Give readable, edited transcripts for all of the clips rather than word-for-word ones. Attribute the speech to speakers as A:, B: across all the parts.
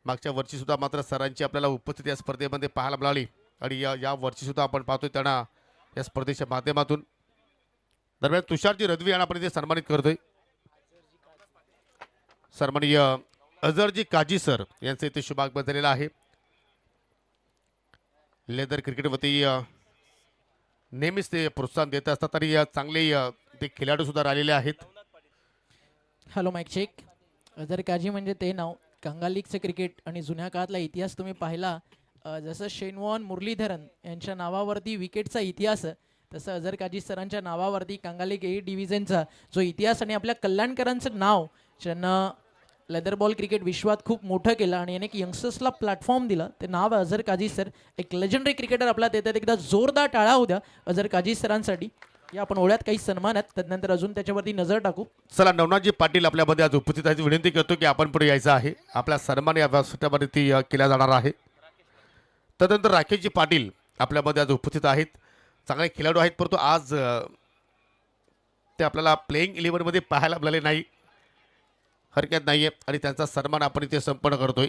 A: मागच्या वर्षी सुद्धा मात्र सरांची आपल्याला उपस्थिती या स्पर्धेमध्ये पाहायला मिळाली आणि या वर्षी सुद्धा आपण पाहतोय त्यांना या स्पर्धेच्या माध्यमातून दरम्यान तुषारजी रदवी यांना आपण इथे सन्मानित करतोय। सन्माननीय अझरजी काजी सर यांचे इथे शुभागमन झालेलं आहे। लेदर क्रिकेट वती नेहमीच ते प्रोत्साहन देत असतात आणि चांगले ते खेळाडू सुद्धा राहिलेले आहेत।
B: Hello mike check. Azhar Kazi म्हणजे ते नाव कंगाल लीगचं क्रिकेट आणि जुन्या काळातला इतिहास तुम्ही पाहिला, जसं शेनवॉन मुरलीधरन यांच्या नावावरती विकेटचा इतिहास तसं अझर काजी सरांच्या नावावरती कंगाल लीग ए डिव्हिजनचा जो इतिहास आणि आपल्या कल्याणकरांचं नाव ज्यांना लेदर बॉल क्रिकेट विश्वात खूप मोठं केलं आणि अनेक यंगस्टर्सला प्लॅटफॉर्म दिला ते नाव अझर काजी सर। एक लेजेंडरी क्रिकेटर आपल्यात येतात, एकदा जोरदार टाळा होऊ द्या अझर काजी सरांसाठी। या आपण ओळ्यात काही सन्मान आहेत, त्यानंतर अजून त्याच्यावरती नजर टाकू।
A: चला नवनाथजी पाटील आपल्यामध्ये आज उपस्थित आहेत, विनंती करतो की आपण पुढे यायचं आहे। आपला सन्मान या व्यासपीठावरती केला जाणार आहे। त्यानंतर राकेशजी पाटील आपल्यामध्ये आज उपस्थित आहेत, चांगले खेळाडू आहेत, परंतु आज ते आपल्याला प्लेइंग 11 मध्ये पाहायला मिळाले नाही, हरकत नाहीये आणि त्यांचा सन्मान आपण इथे संपन्न करतोय।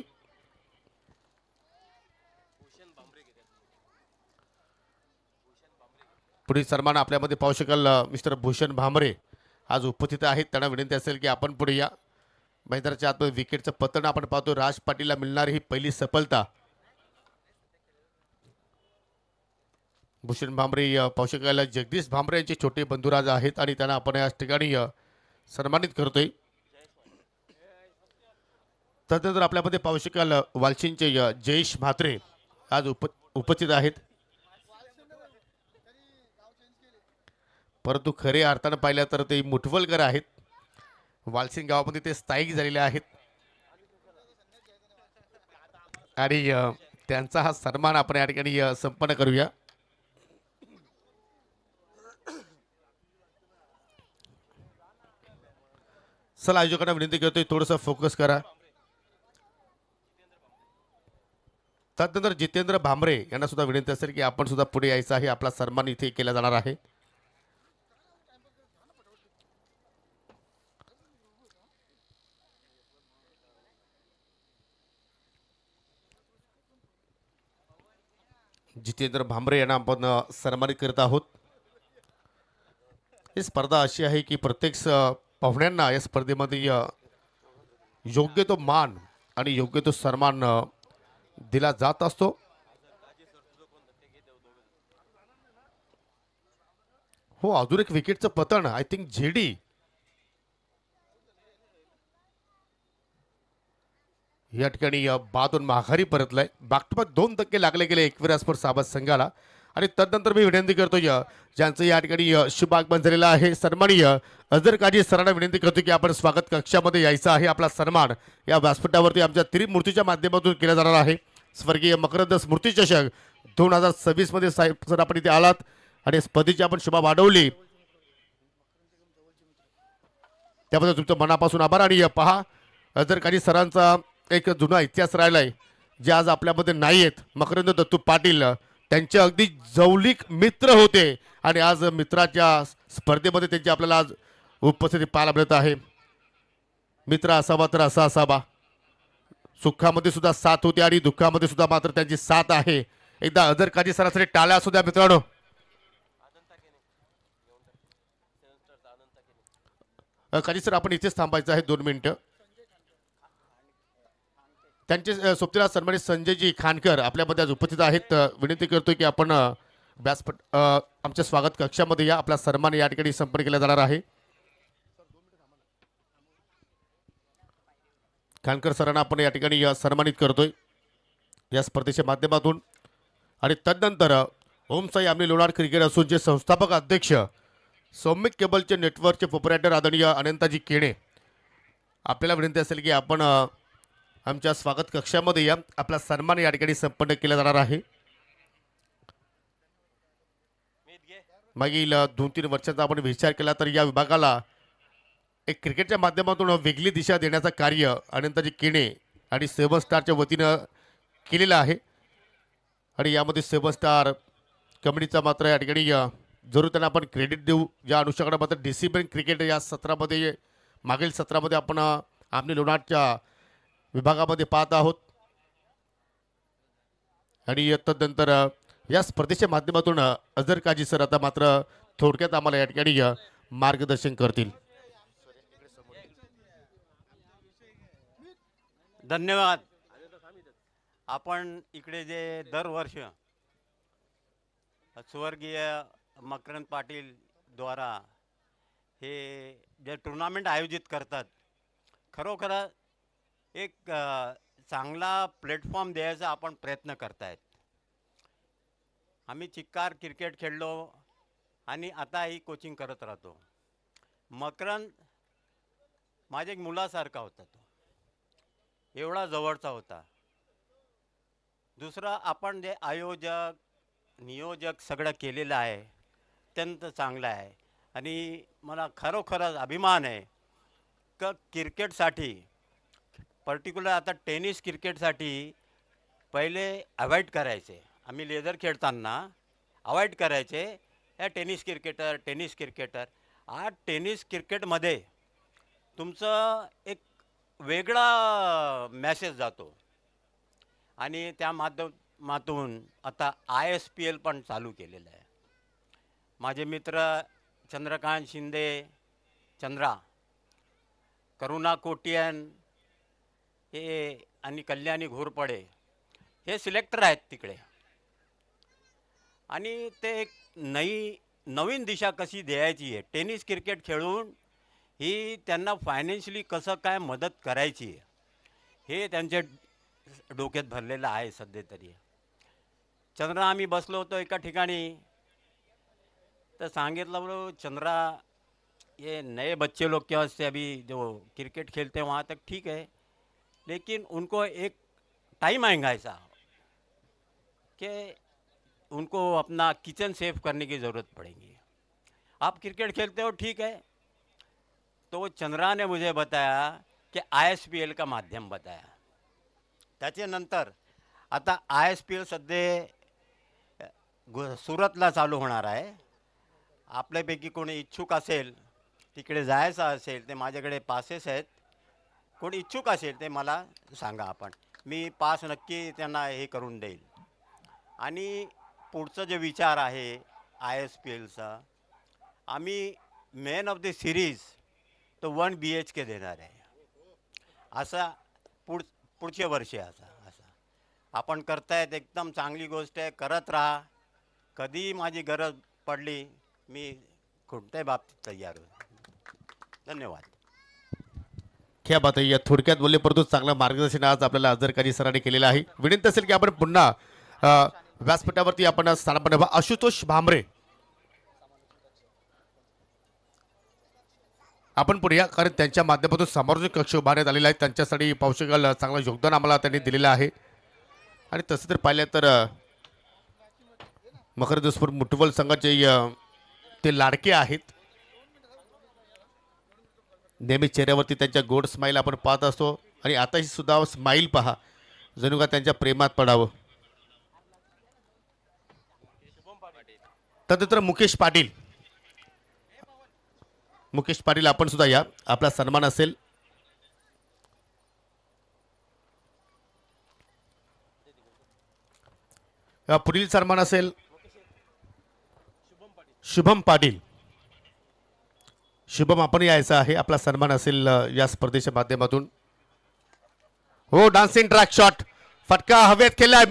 A: पुढील सन्मान आपल्यामध्ये पाहू शकाल मिस्टर भूषण भामरे आज उपस्थित आहेत, त्यांना विनंती असेल की आपण पुढे या। मैदानाच्या आतमध्ये विकेटचं पतन आपण पाहतो, राज पाटीलला मिळणारी ही पहिली सफलता। भूषण भामरे पाहू शकाल जगदीश भामरे यांचे छोटे बंधुराज आहेत आणि त्यांना आपण या ठिकाणी सन्मानित करतोय। त्यानंतर आपल्यामध्ये पाहू शकाल वालशिंगचे जयेश म्हात्रे आज उपस्थित आहेत, परंतु खरे अर्थानं पाहिलं तर ते मुठवलकर आहेत, वालसिंग गावामध्ये ते स्थायिक झालेले आहेत आणि त्यांचा हा सन्मान आपण या ठिकाणी संपन्न करूया। चला आयोजकांना विनंती करतोय थोडंसं फोकस करा। त्यानंतर जितेंद्र भामरे यांना सुद्धा विनंती असेल की आपण सुद्धा पुढे यायचं आहे, आपला सन्मान इथे केला जाणार आहे। जितेंद्र भामरे यांना आपण सन्मानित करत आहोत। ही स्पर्धा अशी आहे की प्रत्येक पाहुण्यांना या स्पर्धेमध्ये योग्य तो मान आणि योग्य तो सन्मान दिला जात असतो। हो, अजून एक विकेटचं पतन आय थिंक जेडी या ठिकाणी बादून माघारी परतलाय। बॅक टू बॅक 2 धक्के लागले गेले एकविरास्पर साबत संघाला आणि तदनंतर मी विनंती करतोय ज्यांचं या ठिकाणी शुभागमन झालेलं आहे सन्माननीय अझर काजी सरांना विनंती करतो की आपण स्वागत कक्षामध्ये यायचं आहे। आपला सन्मान या व्यासपीठावरती आमच्या त्रिमूर्तीच्या माध्यमातून केला जाणार आहे। स्वर्गीय मकरंद स्मृती चषक 2026 मध्ये साहेब सर आपण इथे आलात आणि स्पर्धेची आपण शुभा वाढवली, त्याबद्दल तुमचं मनापासून आभार। आणि पहा अझर काजी सरांचा एक जुना इतिहास राहिलाय जे आज आपल्यामध्ये नाही आहेत। मकरंद दत्तू पाटील त्यांचे अगदी जवळीक मित्र होते आणि आज मित्राच्या स्पर्धेमध्ये त्यांची आपल्याला आज उपस्थिती पाहायला मिळत आहे। मित्र असावा तर असा असावा, सुखामध्ये सुद्धा साथ होती आणि दुःखामध्ये सुद्धा मात्र त्यांची साथ आहे। एकदा अझर काजी सरांसाठी टाळ्या असू द्या मित्रांनो। काजी सर आपण इथेच थांबायचं आहे 2 मिनिटं। त्यांचे सोबतीला सन्मानित संजयजी खानकर आपल्यामध्ये आज उपस्थित आहेत, विनंती करतोय की आपण व्यासपीठ आमच्या स्वागत कक्षामध्ये या, आपला सन्मान या ठिकाणी संपन्न केला जाणार आहे। खानकर सरांना आपण या ठिकाणी सन्मानित करतोय या स्पर्धेच्या माध्यमातून। आणि तदनंतर ओम साई आमने लोणार क्रिकेट असोसिएशनचे संस्थापक अध्यक्ष सौमिक केबलचे नेटवर्कचे प्रोप्रायटर आदरणीय अनंताजी केणे आपल्याला विनंती असेल की आपण आमच्या स्वागत कक्षामध्ये या, आपला सन्मान या ठिकाणी संपन्न केला जाणार आहे। मागील 2-3 वर्षांचा आपण विचार केला तर या विभागाला एक क्रिकेटच्या माध्यमातून वेगळी दिशा देण्याचं कार्य अनंताजी केणे आणि 7 स्टारच्या वतीनं केलेलं आहे आणि यामध्ये 7 स्टार कमिटीचा मात्र या ठिकाणी जरूर त्यांना आपण क्रेडिट देऊ। ज्या अनुषंगाने मात्र डिसिप्लिन क्रिकेट या सत्रामध्ये मागील सत्रामध्ये आपण आमने लोणारच्या विभागामध्ये पाहत आहोत आणि तदनंतर या स्पर्धेच्या माध्यमातून अझर काजी सर आता मात्र थोडक्यात आम्हाला या ठिकाणी मार्गदर्शन करतील.
C: धन्यवाद. आपण इकडे जे दरवर्ष स्वर्गीय मकरंद पाटील द्वारा हे जे टुर्नामेंट आयोजित करतात, खरोखर एक चांगला प्लॅटफॉर्म द्यायचा आपण प्रयत्न करतायत. आम्ही चिक्कार क्रिकेट खेळलो आणि आताही कोचिंग करत राहतो. मकरंद माझ्या एक मुलासारखा होता, तो एवढा जवळचा होता. दुसरं आपण जे आयोजक नियोजक सगळं केलेलं आहे अत्यंत चांगलं आहे. आणि मला खरोखरच अभिमान आहे का क्रिकेटसाठी पर्टिक्युलर आता टेनिस क्रिकेटसाठी पहिले अवॉइड करायचे. आम्ही लेदर खेळताना अवॉइड करायचे या टेनिस क्रिकेटर. आज टेनिस क्रिकेटमध्ये तुमचं एक वेगळा मॅसेज जातो आणि त्या माध्यमातून आता ISPL पण चालू केलेलं आहे. माझे मित्र चंद्रकांत शिंदे, चंद्रा, करुणा कोटियन हे आणि कल्याणी घोरपडे हे सिलेक्टर आहेत तिकडे. आणि ते एक नवीन दिशा कशी द्यायची आहे टेनिस क्रिकेट खेळून, ही त्यांना फायनान्शियली कसं काय मदत करायची आहे हे त्यांच्या डोक्यात भरलेलं आहे सध्या तरी. चंद्रा आम्ही बसलो होतो एका ठिकाणी, तो सांगितलं बोलो चंद्रा ये नए बच्चे लोग क्या से अभी जो क्रिकेट खेलते हैं वहाँ तक ठीक है, लेकिन उनको एक टाइम आएगा ऐसा कि उनको अपना किचन सेव करने की ज़रूरत पड़ेगी. आप क्रिकेट खेलते हो ठीक है. तो चंद्रा ने मुझे बताया कि ISPL का माध्यम बताया. त्याच्यानंतर आता ISPL सध्या सुरतला चालू होणार आहे. आपल्यापैकी कोणी इच्छुक असेल तिकडे जायचं असेल ते माझ्याकडे पासेस आहेत. कोणी इच्छुक असेल ते मला सांगा, आपण मी पास नक्की त्यांना हे करून देईल. आणि पुढचं जे विचार आहे ISPLचा, आम्ही मॅन ऑफ द सिरीज तो 1 BHK देणार आहे. असा पुढच्या वर्षी असा आपण करतायत. एकदम चांगली गोष्ट आहे, करत राहा. कधी माझी गरज पडली मी कोणत्याही बाबतीत तयार होईल. धन्यवाद.
A: क्या बात आहे. या थोडक्यात बोलले परंतु चांगलं मार्गदर्शन आज आपल्याला अझर काजी सरांनी केलेलं आहे. विनंती असेल की आपण पुन्हा व्यासपीठावरती आपण स्थानापन्न आशुतोष भामरे आपण पुढे या, कारण त्यांच्या माध्यमातून समारोह कक्ष उभारण्यात आलेला आहे. त्यांच्यासाठी पाहू शकाल चांगलं योगदान आम्हाला त्यांनी दिलेलं आहे. आणि तसं तर पाहिलं तर मकरंद मुठवल संघाचे ते लाडके आहेत. नेहमी चेहऱ्यावरती त्यांच्या गोड स्माईल आपण पाहत असतो आणि आताही सुद्धा स्माईल पहा, जणू का त्यांच्या प्रेमात पडावं. तदनंतर मुकेश पाटील आपण सुद्धा या, आपला सन्मान असेल. पुढील सन्मान असेल शुभम पाटील. शुभम आपण यायचं आहे, आपला सन्मान असेल या स्पर्धेच्या माध्यमातून. हो, डान्सिंग ट्रॅक शॉट फटका हवेत केलाय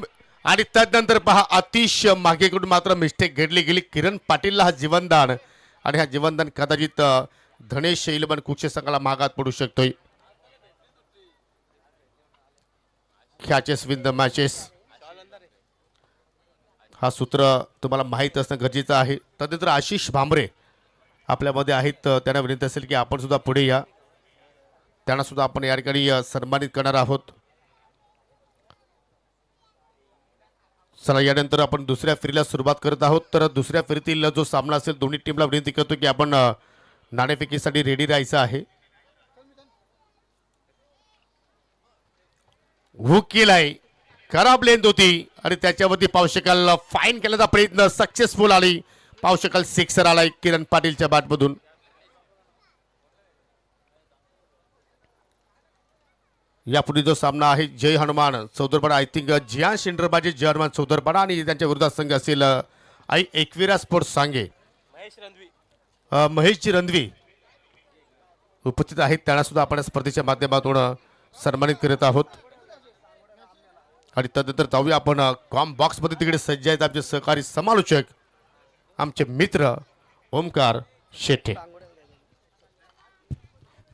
A: आणि तदनंतर पहा अतिशय मागेकडून मात्र मिस्टेक घडली गेली. किरण पाटीलला हा जीवनदान, आणि हा जीवनदान कदाचित धनेश शैलबन कुक्षे संघाला मागात पडू शकतोय. कॅचेस विन द मॅचेस हा सूत्र तुम्हाला माहीत असणं गरजेचं आहे. तदनंतर आशिष भामरे आपल्यामध्ये आहेत, त्यांना विनंती असेल की आपण सुद्धा पुढे या. त्यांना सुद्धा आपण या ठिकाणी सन्मानित करणार आहोत. चला, यानंतर आपण दुसऱ्या फेरीला सुरुवात करत आहोत. तर दुसऱ्या फेरीतील जो सामना असेल दोन्ही टीमला विनंती करतो की आपण नाणेफेकीसाठी रेडी राहायचं आहे. हुक केलाय, खराब लेंथ होती आणि त्याच्यावरती पाहू शकाल फाईन केल्याचा प्रयत्न सक्सेसफुल आली. पाहू शकाल सिक्सर आलाय किरण पाटीलच्या बॅटमधून. यापुढे जो सामना आहे जय हनुमान चौदरपाडा आय थिंक जियान शिंडरबाजी जय हनुमान चौदरपाडा आणि त्यांच्या विरोधात संघ असेल आई एकविरा स्पोर्ट्स सांगे महेशजी रणवी उपस्थित आहेत. त्यांना सुद्धा आपण स्पर्धेच्या माध्यमातून सन्मानित करत आहोत. आणि तदनंतर जाऊया आपण कॉम बॉक्समध्ये तिकडे सज्ज आहेत आमचे सहकारी समालोचक आमचे मित्र Omkar Shette.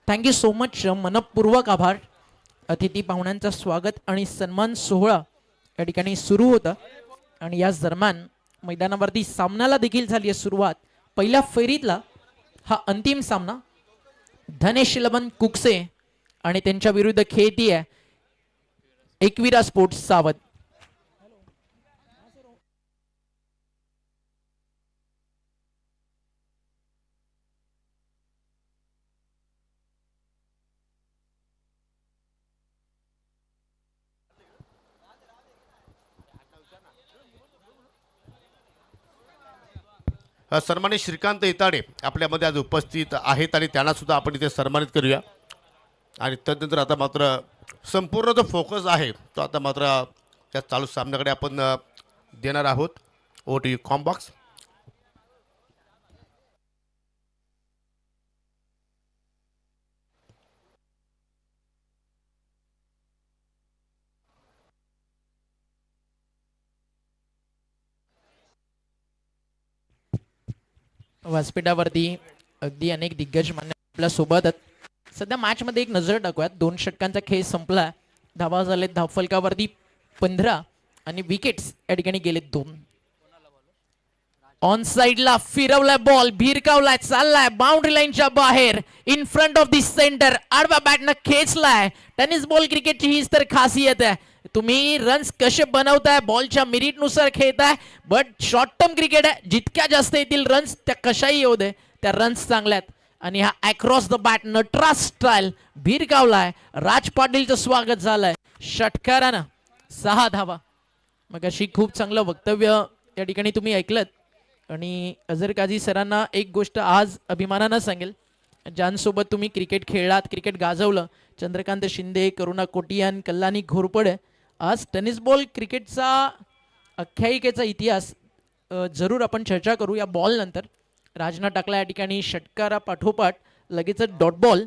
B: Thank you so much. मनपूर्वक आभार. अतिथी पाहुण्यांचं स्वागत आणि सन्मान सोहळा या ठिकाणी सुरू होता आणि याच दरम्यान मैदानावरती सामन्याला देखील झाली आहे सुरुवात. पहिल्या फेरीतला हा अंतिम सामना धनेश लबन कुकसे आणि त्यांच्या विरुद्ध खेळती आहे एकविरा स्पोर्ट्स सावध.
A: सन्मानित श्रीकांत इताडे आपल्यामध्ये आज उपस्थित आहेत आणि त्यांना सुद्धा आपण इथे सन्मानित करूया. आणि तदनंतर आता मात्र संपूर्ण जो फोकस आहे तो आता मात्र त्या चालू सामन्याकडे आपण देणार आहोत. ओ टी कॉम बॉक्स.
B: व्यासपीठावरती अगदी अनेक दिग्गज मान्य आपल्या सोबत आहेत. सध्या मॅचमध्ये एक नजर टाकूयात. 2 षटकांचा खेळ संपला. धावा झालेत धावफलकावरती 15 आणि विकेट्स या ठिकाणी गेलेत 2. ऑन साइडला फिरवलाय बॉल, भिरकावलाय, चाललाय बाउंड्री लाईनच्या बाहेर in front of the centre. आडव्या बॅटनं खेचलाय. टेनिस बॉल क्रिकेटची हीच तर खासियत आहे. तुम्ही रन्स कसे बनवताय बॉलच्या मिरिटनुसार खेळताय, बट शॉर्ट टर्म क्रिकेट आहे. जितक्या जास्त येतील रन्स त्या कशाही येऊ दे त्या रन्स चांगल्यात. आणि हा across the bat Nataraj style भिरकावलाय. राज पाटीलचं स्वागत झालंय षटकारानं 6 धावा. मग अशी खूप चांगलं वक्तव्य या ठिकाणी तुम्ही ऐकलत. आणि अझर काझी सरांना एक गोष्ट आज अभिमानानं सांगेल, ज्यांसोबत तुम्ही क्रिकेट खेळलात, क्रिकेट गाजवलं, चंद्रकांत शिंदे, करुणा कोटियान, कल्याणी घोरपडे, आज टेनिस बॉल क्रिकेटचा आख्यायिकेचा इतिहास जरूर आपण चर्चा करू या बॉल नंतर. राजनं टाकला या ठिकाणी षटकारा पाठोपाठ लगेचच डॉट बॉल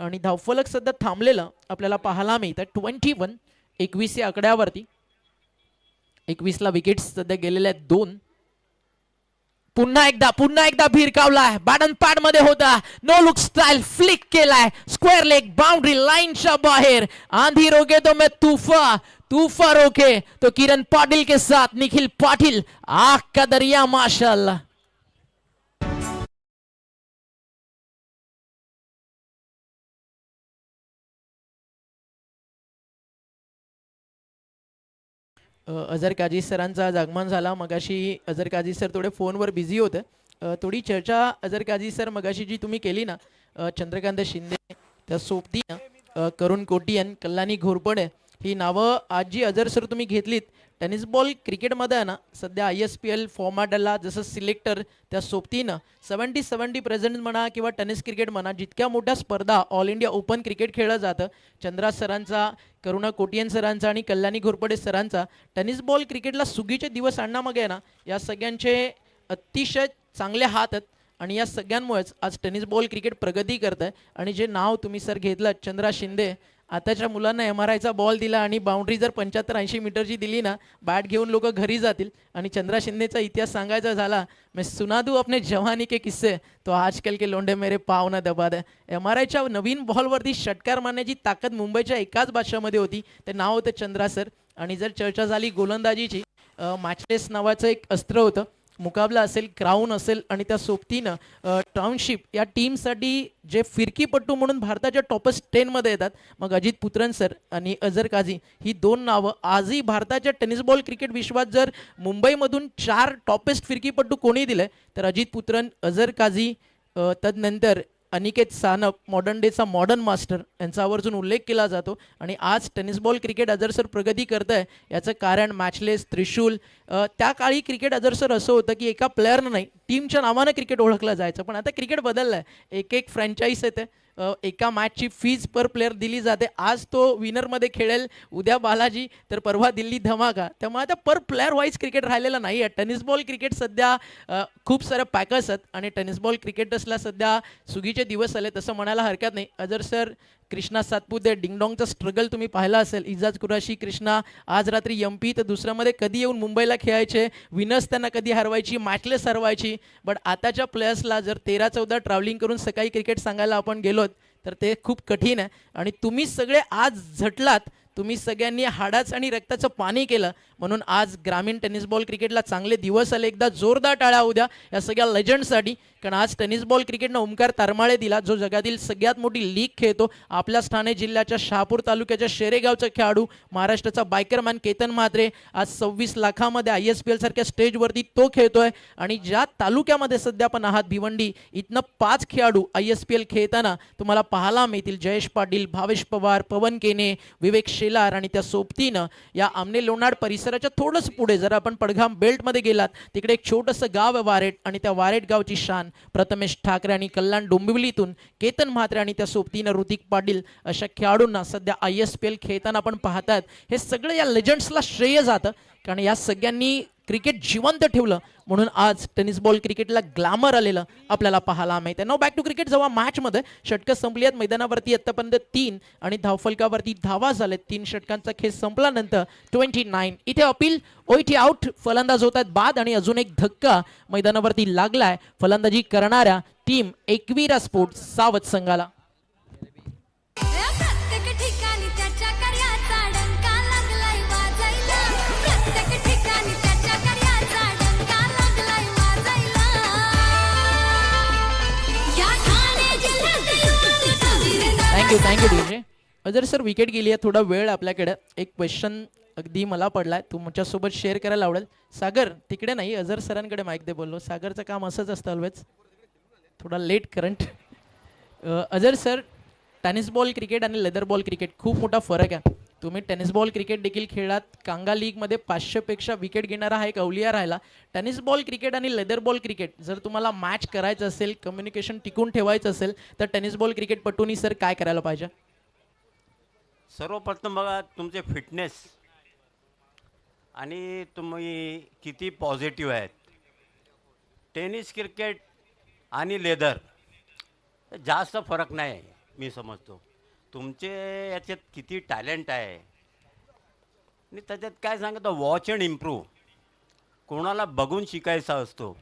B: आणि धावफलक सध्या थांबलेलं आपल्याला पाहायला मिळतं 21. 21 या आकड्यावरती 21ला विकेट्स सध्या गेलेल्या आहेत 2. पुन्हा एकदा भिरकावलाय. बॅटन पॅड मध्ये होता. नो लुक स्टाईल फ्लिक केलाय. स्क्वेअर लेग बाउंड्री लाईनच्या बाहेर. आंधी रोके तो मैं तूफा रोके तो किरण पाटिल के साथ निखिल पाटिल. आग का दरिया माशाअल्लाह. अझर काझी सरांचा आज आगमन झाला. मगाशी अझर काझी सर थोडे फोनवर बिझी होते. थोडी चर्चा अझर काझी सर मगाशी जी तुम्ही केली ना, चंद्रकांत शिंदे, त्या सोबतीनं करुण कोटियन, कल्याणी घोरपडे, ही नावं आज जी अझर सर तुम्ही घेतलीत. टेनिस बॉल क्रिकेटमध्ये आहे ना सध्या ISPL फॉर्मॅटला जसं सिलेक्टर त्या सोबतीनं 70 प्रेझेंट म्हणा किंवा टेनिस क्रिकेट म्हणा, जितक्या मोठ्या स्पर्धा ऑल इंडिया ओपन क्रिकेट खेळलं जातं, चंद्रा सरांचा, करुणा कोटियन सरांचा आणि कल्याणी घोरपडे सरांचा टेनिस बॉल क्रिकेटला सुगीचे दिवस आणण्यामागे ना या सगळ्यांचे अतिशय चांगले हात आहेत. आणि या सगळ्यांमुळेच आज टेनिस बॉल क्रिकेट प्रगती करत आहे. आणि जे नाव तुम्ही सर घेतलं चंद्रा शिंदे, आताच्या मुलांना MRIचा बॉल दिला आणि बाउंड्री जर 75-80 मीटरची दिली ना, बॅट घेऊन लोक घरी जातील. आणि चंद्रा शिंदेचा इतिहास सांगायचा झाला, मैं सुना दूं अपने जवानी के किस्से तो आजकल के लोंडे मेरे पाव न दबा दे. MRIच्या नवीन बॉलवरती षटकार मारण्याची ताकद मुंबईच्या एकाच बादशामध्ये होती. ते नाव होतं चंद्रा सर. आणि जर चर्चा झाली गोलंदाजीची, मॅचलेस नावाचं एक अस्त्र होतं. मुकाबला असेल, क्राऊन असेल आणि त्या सोबतीनं टाउनशिप या टीमसाठी जे फिरकीपट्टू म्हणून भारताच्या टॉपस्ट 10मध्ये येतात, मग अजित पुत्रन सर आणि अझर काझी, ही 2 नावं आजही भारताच्या टेनिस बॉल क्रिकेट विश्वात जर मुंबईमधून 4 टॉपेस्ट फिरकीपट्टू कोणी दिले तर अजित पुत्रन, अझर काझी, तदनंतर अनिकेत सानप, मॉडर्न डेचा मॉडर्न मास्टर, यांचा आवर्जून उल्लेख केला जातो. आणि आज tennis ball cricket Azhar sir प्रगती करत आहे याचं कारण मॅचलेस, त्रिशूल. त्या काळी क्रिकेट अझर सर असं होतं की एका प्लेअरनं नाही, टीमच्या नावानं क्रिकेट ओळखलं जायचं. पण आता क्रिकेट बदललं आहे. एक फ्रँचाईज येते, एका मॅचची फीज पर प्लेअर दिली जाते. आज तो विनरमध्ये खेळेल, उद्या बालाजी, तर परवा दिल्ली धमाका. त्यामुळे आता पर प्लेअर वाईज क्रिकेट राहिलेला नाही आहे. टेनिस बॉल क्रिकेट सध्या खूप सारे पॅकर्स आहेत आणि टेनिस बॉल क्रिकेटर्सला सध्या सुगीचे दिवस आले तसं म्हणायला हरकत नाही. अजर सर, कृष्णा सातपुते, डिंगडॉंगचा स्ट्रगल तुम्ही पाहिला असेल. इजाज कुराशी, कृष्णा आज रात्री एमपी तर दुसऱ्यामध्ये कधी येऊन मुंबईला खेळायचे, विनर्स त्यांना कधी हरवायची, मॅचलेस हरवायची. बट आताच्या प्लेयर्सला जर 13-14 ट्रॅव्हलिंग करून सकाळी क्रिकेट सांगायला आपण गेलोत तर ते खूप कठीण आहे. आणि तुम्ही सगळे आज झटलात, तुम्ही सगळ्यांनी हाडाचं आणि रक्ताचं पाणी केलं, म्हणून आज ग्रामीण टेनिस बॉल क्रिकेटला चांगले दिवस आले. एकदा जोरदार टाळ्या उद्या या सगळ्या लेजंडसाठी, कारण आज टेनिस बॉल क्रिकेटनं ओमकार तारमाळे दिला, जो जगातील सगळ्यात मोठी लीग खेळतो. आपल्याच ठाणे जिल्ह्याच्या शहापूर तालुक्याच्या शेरेगावचा खेळाडू, महाराष्ट्राचा बायकरमॅन केतन म्हात्रे आज 26 लाखामध्ये ISPL सारख्या स्टेजवरती तो खेळतोय. आणि ज्या तालुक्यामध्ये सध्या आपण आहात भिवंडी, इथनं 5 खेळाडू ISPL खेळताना तुम्हाला पाहायला मिळतील. जयेश पाटील, भावेश पवार, पवन केने, विवेक शेलार आणि त्या सोबतीनं या आमने लोणाड परिसराच्या थोडंसं पुढे जर आपण पडघाम बेल्टमध्ये गेलात तिकडे एक छोटंसं गाव आहे वारेट, आणि त्या वारेट गावची शान प्रथमेश ठाकरे आणि कल्याण डोंबिवलीतून केतन म्हात्रे आणि त्या सोबतीनं ऋतिक पाटील अशा खेळाडूंना सध्या ISPL खेळताना आपण पाहतात. हे सगळं या लेजंड्सला श्रेय जातं, कारण या सगळ्यांनी क्रिकेट जिवंत ठेवलं, म्हणून आज टेनिस बॉल क्रिकेटला ग्लॅमर आलेलं आपल्याला पाहायला मिळतं. नाव बॅक टू क्रिकेट. जेव्हा मॅचमध्ये षटकं संपली आहेत, मैदानावरती आतापर्यंत 3 आणि धावफलकावरती धावा झालेत. 3 षटकांचा खेळ संपल्यानंतर 29 इथे अपील, ओईटी आउट. फलंदाज होत आहेत बाद आणि अजून एक धक्का मैदानावरती लागलाय फलंदाजी करणाऱ्या टीम एकविरा स्पोर्ट्स सावध संघाला.
D: प्रत्येक ठिकाणी त्याच्या कार्याचा डंका लागलाय वाजायला. प्रत्येक ठिकाणी त्याच्या कार्याचा डंका लागलाय वाजायला. या ठाणे जिल्ह्यात येऊन
B: थँक्यू डीजे. अजर सर, विकेट गेली आहे, थोडा वेळ आपल्याकडे. एक क्वेश्चन अगदी मला पडलाय, तुमच्यासोबत शेअर करायला आवडेल. सागर तिकडे नाही, अजर सरांकडे माईक दे बोललो. सागरचं काम असंच असतं ऑलवेज, थोडा लेट करंट. अजर सर, टेनिस बॉल क्रिकेट आणि लेदर बॉल क्रिकेट खूप मोठा फरक आहे. तुम्ही टेनिस बॉल क्रिकेट देखील खेळात. कांगा लीगमध्ये 500पेक्षा विकेट घेणारा हा एक अवलिया राहिला. टेनिस बॉल क्रिकेट आणि लेदर बॉल क्रिकेट जर तुम्हाला मॅच करायचं असेल, कम्युनिकेशन टिकून ठेवायचं असेल, तर टेनिस बॉल क्रिकेटपटूंनी सर काय करायला पाहिजे?
C: सर्वप्रथम बघा, तुमचे फिटनेस आणि तुम्ही किती पॉझिटिव्ह आहेत. टेनिस क्रिकेट आणि लेदर जास्त फरक नाही मी समजतो. तुमचे याच्यात किती टॅलेंट आहे आणि त्याच्यात काय सांगतो, वॉच अँड इम्प्रूव्ह. कोणाला बघून शिकायचा असतो.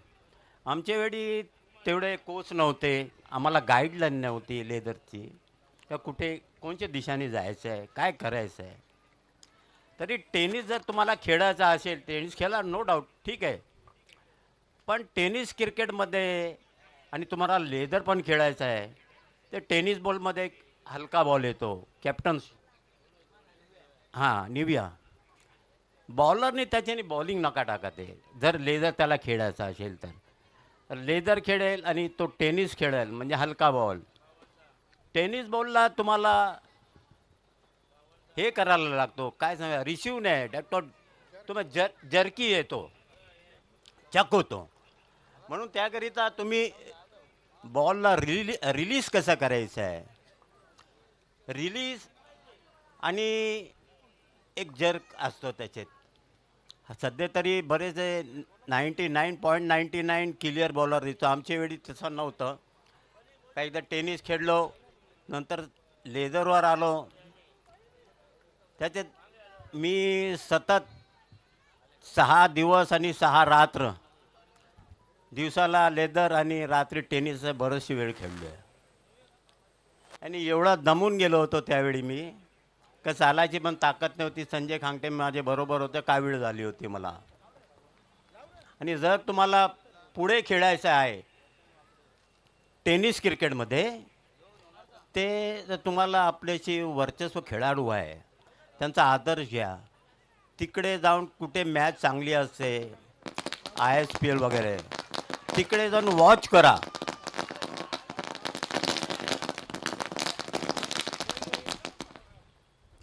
C: आमच्या वेळी तेवढे कोच नव्हते, आम्हाला गाईडलाईन नव्हती लेदरची, का कुठे कोणत्या दिशेने जायचं आहे, काय करायचं आहे. तरी टेनिस जर तुम्हाला खेळायचा असेल, टेनिस खेळा नो डाऊट, ठीक आहे. पण टेनिस क्रिकेटमध्ये आणि तुम्हाला लेदर पण खेळायचं आहे, ते टेनिस बॉलमध्ये एक हलका बॉल येतो, कॅप्टन्स निविया. बॉलरने त्याच्याने बॉलिंग नका टाका. ते जर लेदर त्याला खेळायचा असेल तर लेदर खेळेल आणि तो टेनिस खेळेल म्हणजे हलका बॉल. टेनिस बॉलला तुम्हाला हे करायला लागतो, काय सांगा, रिसिव्ह नाही डॅक्टो, तुम्हाला जर्की येतो, चक होतो. म्हणून त्याकरिता तुम्ही बॉलला रिलीज कसं करायचं आहे, रिलीज आणि एक जर्क असतो त्याच्यात. सध्या तरी बरेच 99.99 क्लिअर बॉलर दिसतो. आमच्या वेळी तसं नव्हतं. काही एकदा टेनिस खेळलो, नंतर लेदरवर आलो. त्याच्यात मी सतत 6 दिवस आणि 6 रात्र, दिवसाला लेदर आणि रात्री टेनिस बरेचशी वेळ खेळलो आहे. आणि एवढा दमून गेलो होतो त्यावेळी मी, का चालायची पण ताकद नव्हती. संजय खांगटे माझे बरोबर होते, कावीळ झाली होती मला. आणि जर तुम्हाला पुढे खेळायचं आहे टेनिस क्रिकेटमध्ये, ते जर तुम्हाला आपल्याशी वर्चस्व खेळाडू आहे त्यांचा आदर्श घ्या. तिकडे जाऊन कुठे मॅच चांगली असते, ISPL वगैरे, तिकडे जाऊन वॉच करा.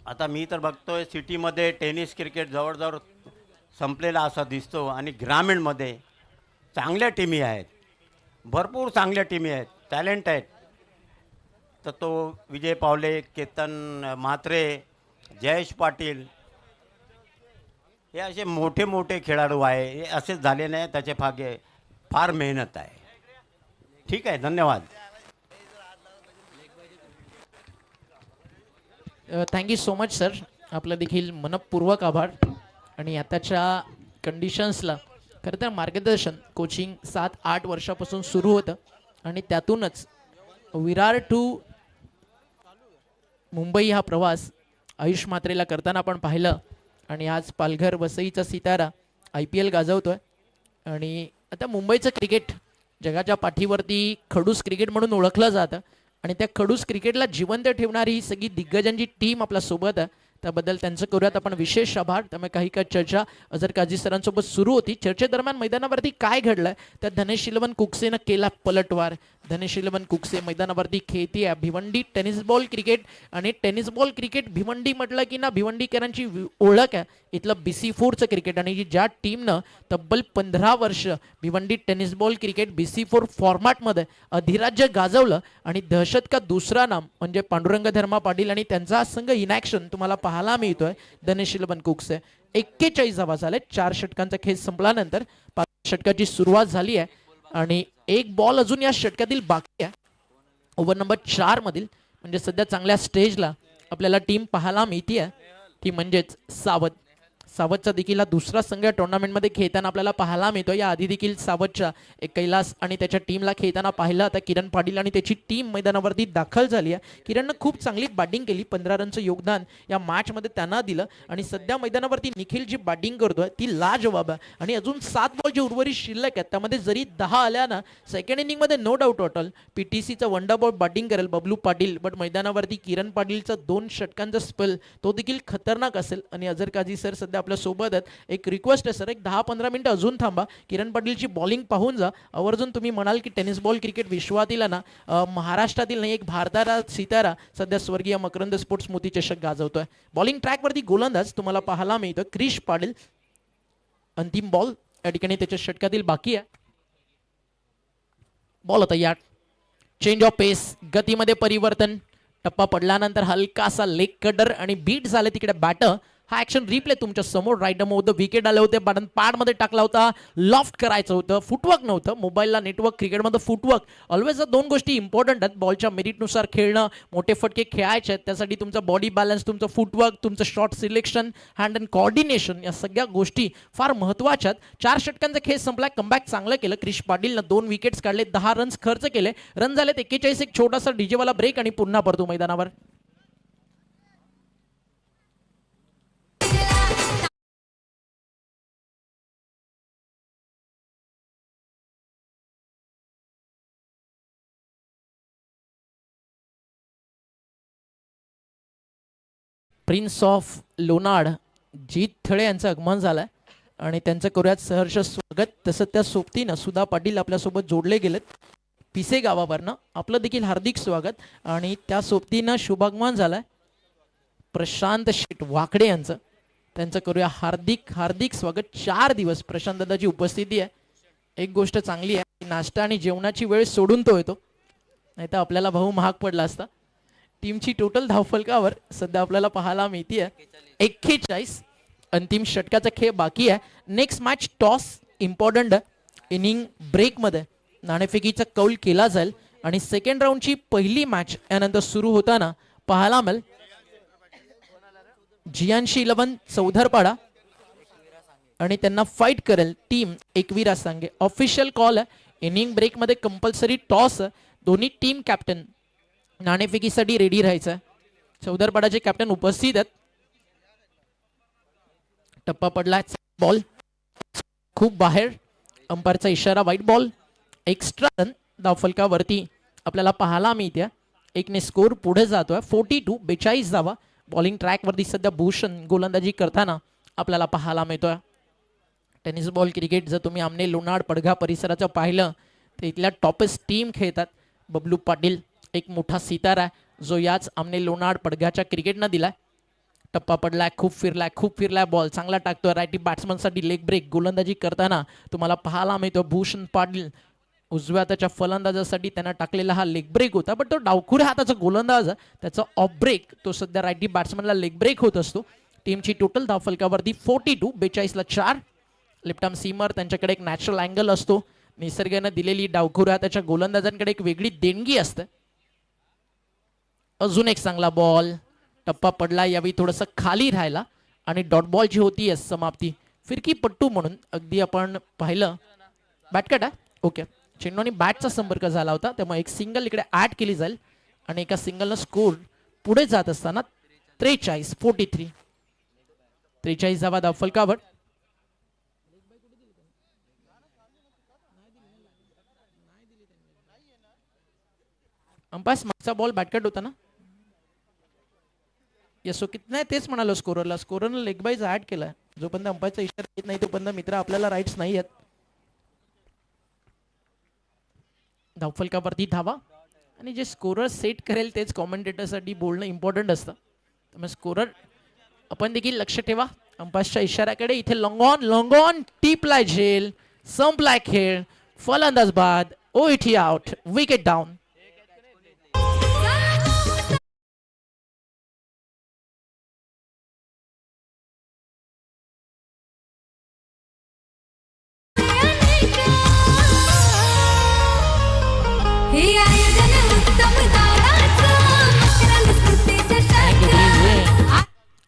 C: आता मी तर बघतोय सिटीमध्ये टेनिस क्रिकेट जवळजवळ संपलेला असा दिसतो. आणि ग्रामीणमध्ये चांगल्या टीमी आहेत, भरपूर चांगल्या टीमी आहेत, टॅलेंट आहेत. तर तो विजय पावले, केतन म्हात्रे, जयेश पाटील हे असे मोठे मोठे खेळाडू आहे. हे असेच झाले नाही, त्याचे भाग्य फार मेहनत आहे. ठीक आहे, धन्यवाद.
B: Thank you so much sir. आपलं देखील मनपूर्वक आभार. आणि आताच्या कंडिशन्सला खरं तर मार्गदर्शन कोचिंग 7-8 वर्षापासून सुरू होतं आणि त्यातूनच विरार टू मुंबई हा प्रवास आयुष म्हात्रेला करताना आपण पाहिलं. आणि आज पालघर वसईचा सितारा IPL गाजवतोय. आणि आता मुंबईचं क्रिकेट जगाच्या पाठीवरती खडूस क्रिकेट म्हणून ओळखलं जातं आणि त्या खडूस क्रिकेटला जिवंत ठेवणारी ही सगळी दिग्गजांची टीम आपल्या सोबत आहे. त्याबद्दल त्यांचं करूयात आपण विशेष आभार. त्यामुळे काही चर्चा अझर काझी सरांसोबत सुरू होती. चर्चेदरम्यान मैदानावरती काय घडलंय तर धनेश इलेव्हन कुकसेनं केला पलटवार. धनेश इलेव्हन कुकसे मैदानावरती खेळतीये भिवंडी टेनिस बॉल क्रिकेट. आणि टेनिस बॉल क्रिकेट भिवंडी म्हटलं की ना भिवंडीकरांची ओळख आहे. इथलं BC4चं क्रिकेट आणि ज्या टीमनं तब्बल 15 वर्ष Bhiwandi tennis ball cricket BC4 फॉर्मॅटमध्ये अधिराज्य गाजवलं. आणि दहशत का दुसरा नाम म्हणजे पांडुरंग धर्मा पाटील आणि त्यांचा संघ इनॅक्शन तुम्हाला पाहायला मिळतोय. धनेश इलेव्हन कुकसे 41 धावा झाले. 4 षटकांचा खेळ संपल्यानंतर 5 षटकाची सुरुवात झाली आहे आणि एक बॉल अजून या षटकातील बाकी आहे. ओव्हर नंबर 4 मधील म्हणजे सध्या चांगल्या स्टेजला आपल्याला टीम पाहायला मिळते ती म्हणजेच सावधचा देखील हा दुसरा संघ या टुर्नामेंटमध्ये खेळताना आपल्याला पाहायला मिळतो. या आधी देखील सावधच्या एक कैलास आणि त्याच्या टीमला खेळताना पाहिलं. आता किरण पाटील आणि त्याची टीम मैदानावरती दाखल झाली आहे. किरणनं खूप चांगली बॅटिंग केली. 15 रनचं योगदान या मॅचमध्ये त्यांना दिलं. आणि सध्या मैदानावरती निखिल जी बॅटिंग करतोय ती लाजवाब आहे. आणि अजून 7 बॉल जे उर्वरित शिल्लक आहेत त्यामध्ये जरी 10 आल्या ना सेकंड इनिंगमध्ये नो डाऊट टोटल PTCचा वंडर बॉल बॅटिंग करेल बबलू पाटील. बट मैदानावरती किरण पाटीलचा 2 षटकांचा स्पेल तो देखील खतरनाक असेल. आणि अझर काझी सर सध्या आपल्या सोबत आहेत. एक रिक्वेस्ट आहे सर, एक 10-15 मिनिटं अजून थांबा. किरण पाटीलची बॉलिंग पाहून जा. आवर्जून तुम्ही म्हणाल की टेनिस बॉल क्रिकेट विश्वातील ना महाराष्ट्रातील नाही एक भारताचा सितारा सध्या स्वर्गीय मकरंद स्पोर्ट्स मोती चषक गाजवतोय. बॉलिंग ट्रॅकवरती गोलंदाज तुम्हाला पाहायला मिळतो क्रिश पाटील. अंतिम बॉल या ठिकाणी त्याच्या षटकातील बाकी आहे. बॉल आता या चेंज ऑफ पेस गतीमध्ये परिवर्तन. टप्पा पडल्यानंतर हलकासा लेग कटर आणि बीट झाले तिकडे बॅटर. हा ऍक्शन रिप्ले तुमच्या समोर राईट होतं. विकेट आले होते. बटन पाडमध्ये टाकला होता. लॉफ्ट करायचं होतं. फुटवर्क नव्हतं. मोबाईलला नेटवर्क क्रिकेटमध्ये फुटवर्क ऑलवेज या 2 गोष्टी इम्पॉर्टंट आहेत. बॉलच्या मेरिटनुसार खेळणं, मोठे फटके खेळायचे आहेत त्यासाठी तुमचा बॉडी बॅलन्स, तुमचं फुटवर्क, तुमचं shot selection, hand and coordination या सगळ्या गोष्टी फार महत्त्वाच्या आहेत. 4 षटकांचा खेळ संपला. कमबॅक चांगलं केलं क्रिश पाटीलनं. 2 विकेट्स काढले. 10 रन्स खर्च केले. रन झालेत 41. एक छोटासा डीजेवाला ब्रेक आणि पुन्हा परतो मैदानावर. प्रिन्स ऑफ लोणाड जीत थळे यांचं आगमन झालंय आणि त्यांचं करूयात सहर्ष स्वागत. तसं त्या सोबतीनं सुधा पाटील आपल्यासोबत जोडले गेलेत पिसे गावावरनं. आपलं देखील हार्दिक स्वागत. आणि त्या सोबतीनं शुभागमन झालंय प्रशांत शेट वाकडे यांचं. त्यांचं करूया हार्दिक हार्दिक स्वागत. 4 दिवस प्रशांत दादाची उपस्थिती आहे. एक गोष्ट चांगली आहे, नाश्ता आणि जेवणाची वेळ सोडून तो येतो, नाही तर आपल्याला भाऊ महाग पडला असता. टीमची टोटल धावफलकावर सध्या आपल्याला पाहायला मिळते 41. अंतिम षटकाचा खेळ बाकी आहे. Next match toss important inning ब्रेकमध्ये नाणेफेकीचा कौल केला जाईल आणि सेकंड राऊंडची पहिली मॅच यानंतर सुरू होताना पाहायला मिळेल. जियांशी 11 चौधरपाडा आणि त्यांना फाईट करेल टीम एकविरा सांगे. ऑफिशियल कॉल आहे. इनिंग ब्रेकमध्ये कंपल्सरी टॉस. दोन्ही टीम कॅप्टन नाणेफेकीसाठी रेडी राहायचं आहे. चौधरपाडाचे कॅप्टन उपस्थित आहेत. टप्पा पडला. बॉल खूप बाहेर. अंपायरचा इशारा व्हाईट बॉल. एक्स्ट्रा रन धावफलकावरती आपल्याला पाहायला मिळते. 1ने स्कोर पुढे जातोय. 42 42 धावा. बॉलिंग ट्रॅकवरती सध्या भूषण गोलंदाजी करताना आपल्याला पाहायला मिळतोय. टेनिस बॉल क्रिकेट जर तुम्ही आमने लोणाड पडघा परिसराचं पाहिलं तर इथल्या टॉपेस्ट टीम खेळतात. बबलू पाटील एक मोठा सितारा आहे जो याच आमने लोणाड पडघाच्या क्रिकेटनं दिलाय. टप्पा पडलाय. खूप फिरलाय. बॉल चांगला टाकतोय. रायटी बॅट्समनसाठी लेग ब्रेक गोलंदाजी करताना तुम्हाला पाहायला मिळतो. भूषण पाटील उजव्या हाताच्या फलंदाजासाठी त्यांना टाकलेला हा लेग ब्रेक होता, पण तो डावखुऱ्या हाताचा गोलंदाज त्याचा ऑफ ब्रेक तो सध्या रायटी बॅट्समनला लेग ब्रेक होत असतो. टीमची टोटल धावफलकावरती 42, 42ला 4. लेफ्ट आर्म सीमर त्यांच्याकडे एक नॅचरल अँगल असतो. निसर्गानं दिलेली डावखुऱ्या हाताच्या गोलंदाजांकडे एक वेगळी देणगी असते. अजून एक चांगला बॉल, टप्पा पडला, यावेळी थोडंसं खाली राहिला आणि डॉट बॉल जी होती समाप्ती फिरकी पट्टू म्हणून अगदी आपण पाहिलं. बॅटकट आहे ओके. चेंडू आणि बॅटचा संपर्क झाला होता, त्यामुळे एक सिंगल इकडे ऍड केली जाईल आणि एका सिंगलनं स्कोर पुढे जात असताना 43, 43, 43 धावा धावफलकावर. अंपायर मागचा बॉल बॅटकट होता ना. यसो नाही तेच म्हणालो स्कोररला. स्कोररनं लेग बाईज ऍड केलाय. जोपर्यंत अंपायरचा इशारा येत नाही तोपर्यंत मित्र आपल्याला राईट्स नाही आहेत. धावफलकावरती धावा आणि जे स्कोरर सेट करेल तेच कॉमेंटेटरसाठी बोलणं इम्पॉर्टंट असतं. त्यामुळे स्कोरर आपण देखील लक्ष ठेवा अंपायरच्या इशाऱ्याकडे. इथे लॉंग ऑन टीपलाय झेल, संपलाय खेळ, फलंदाज बाद, ओईटी आउट, विकेट डाऊन.
D: हे आयोजन उत्तम दादाचं, मकरंद स्मृतीचं शतक.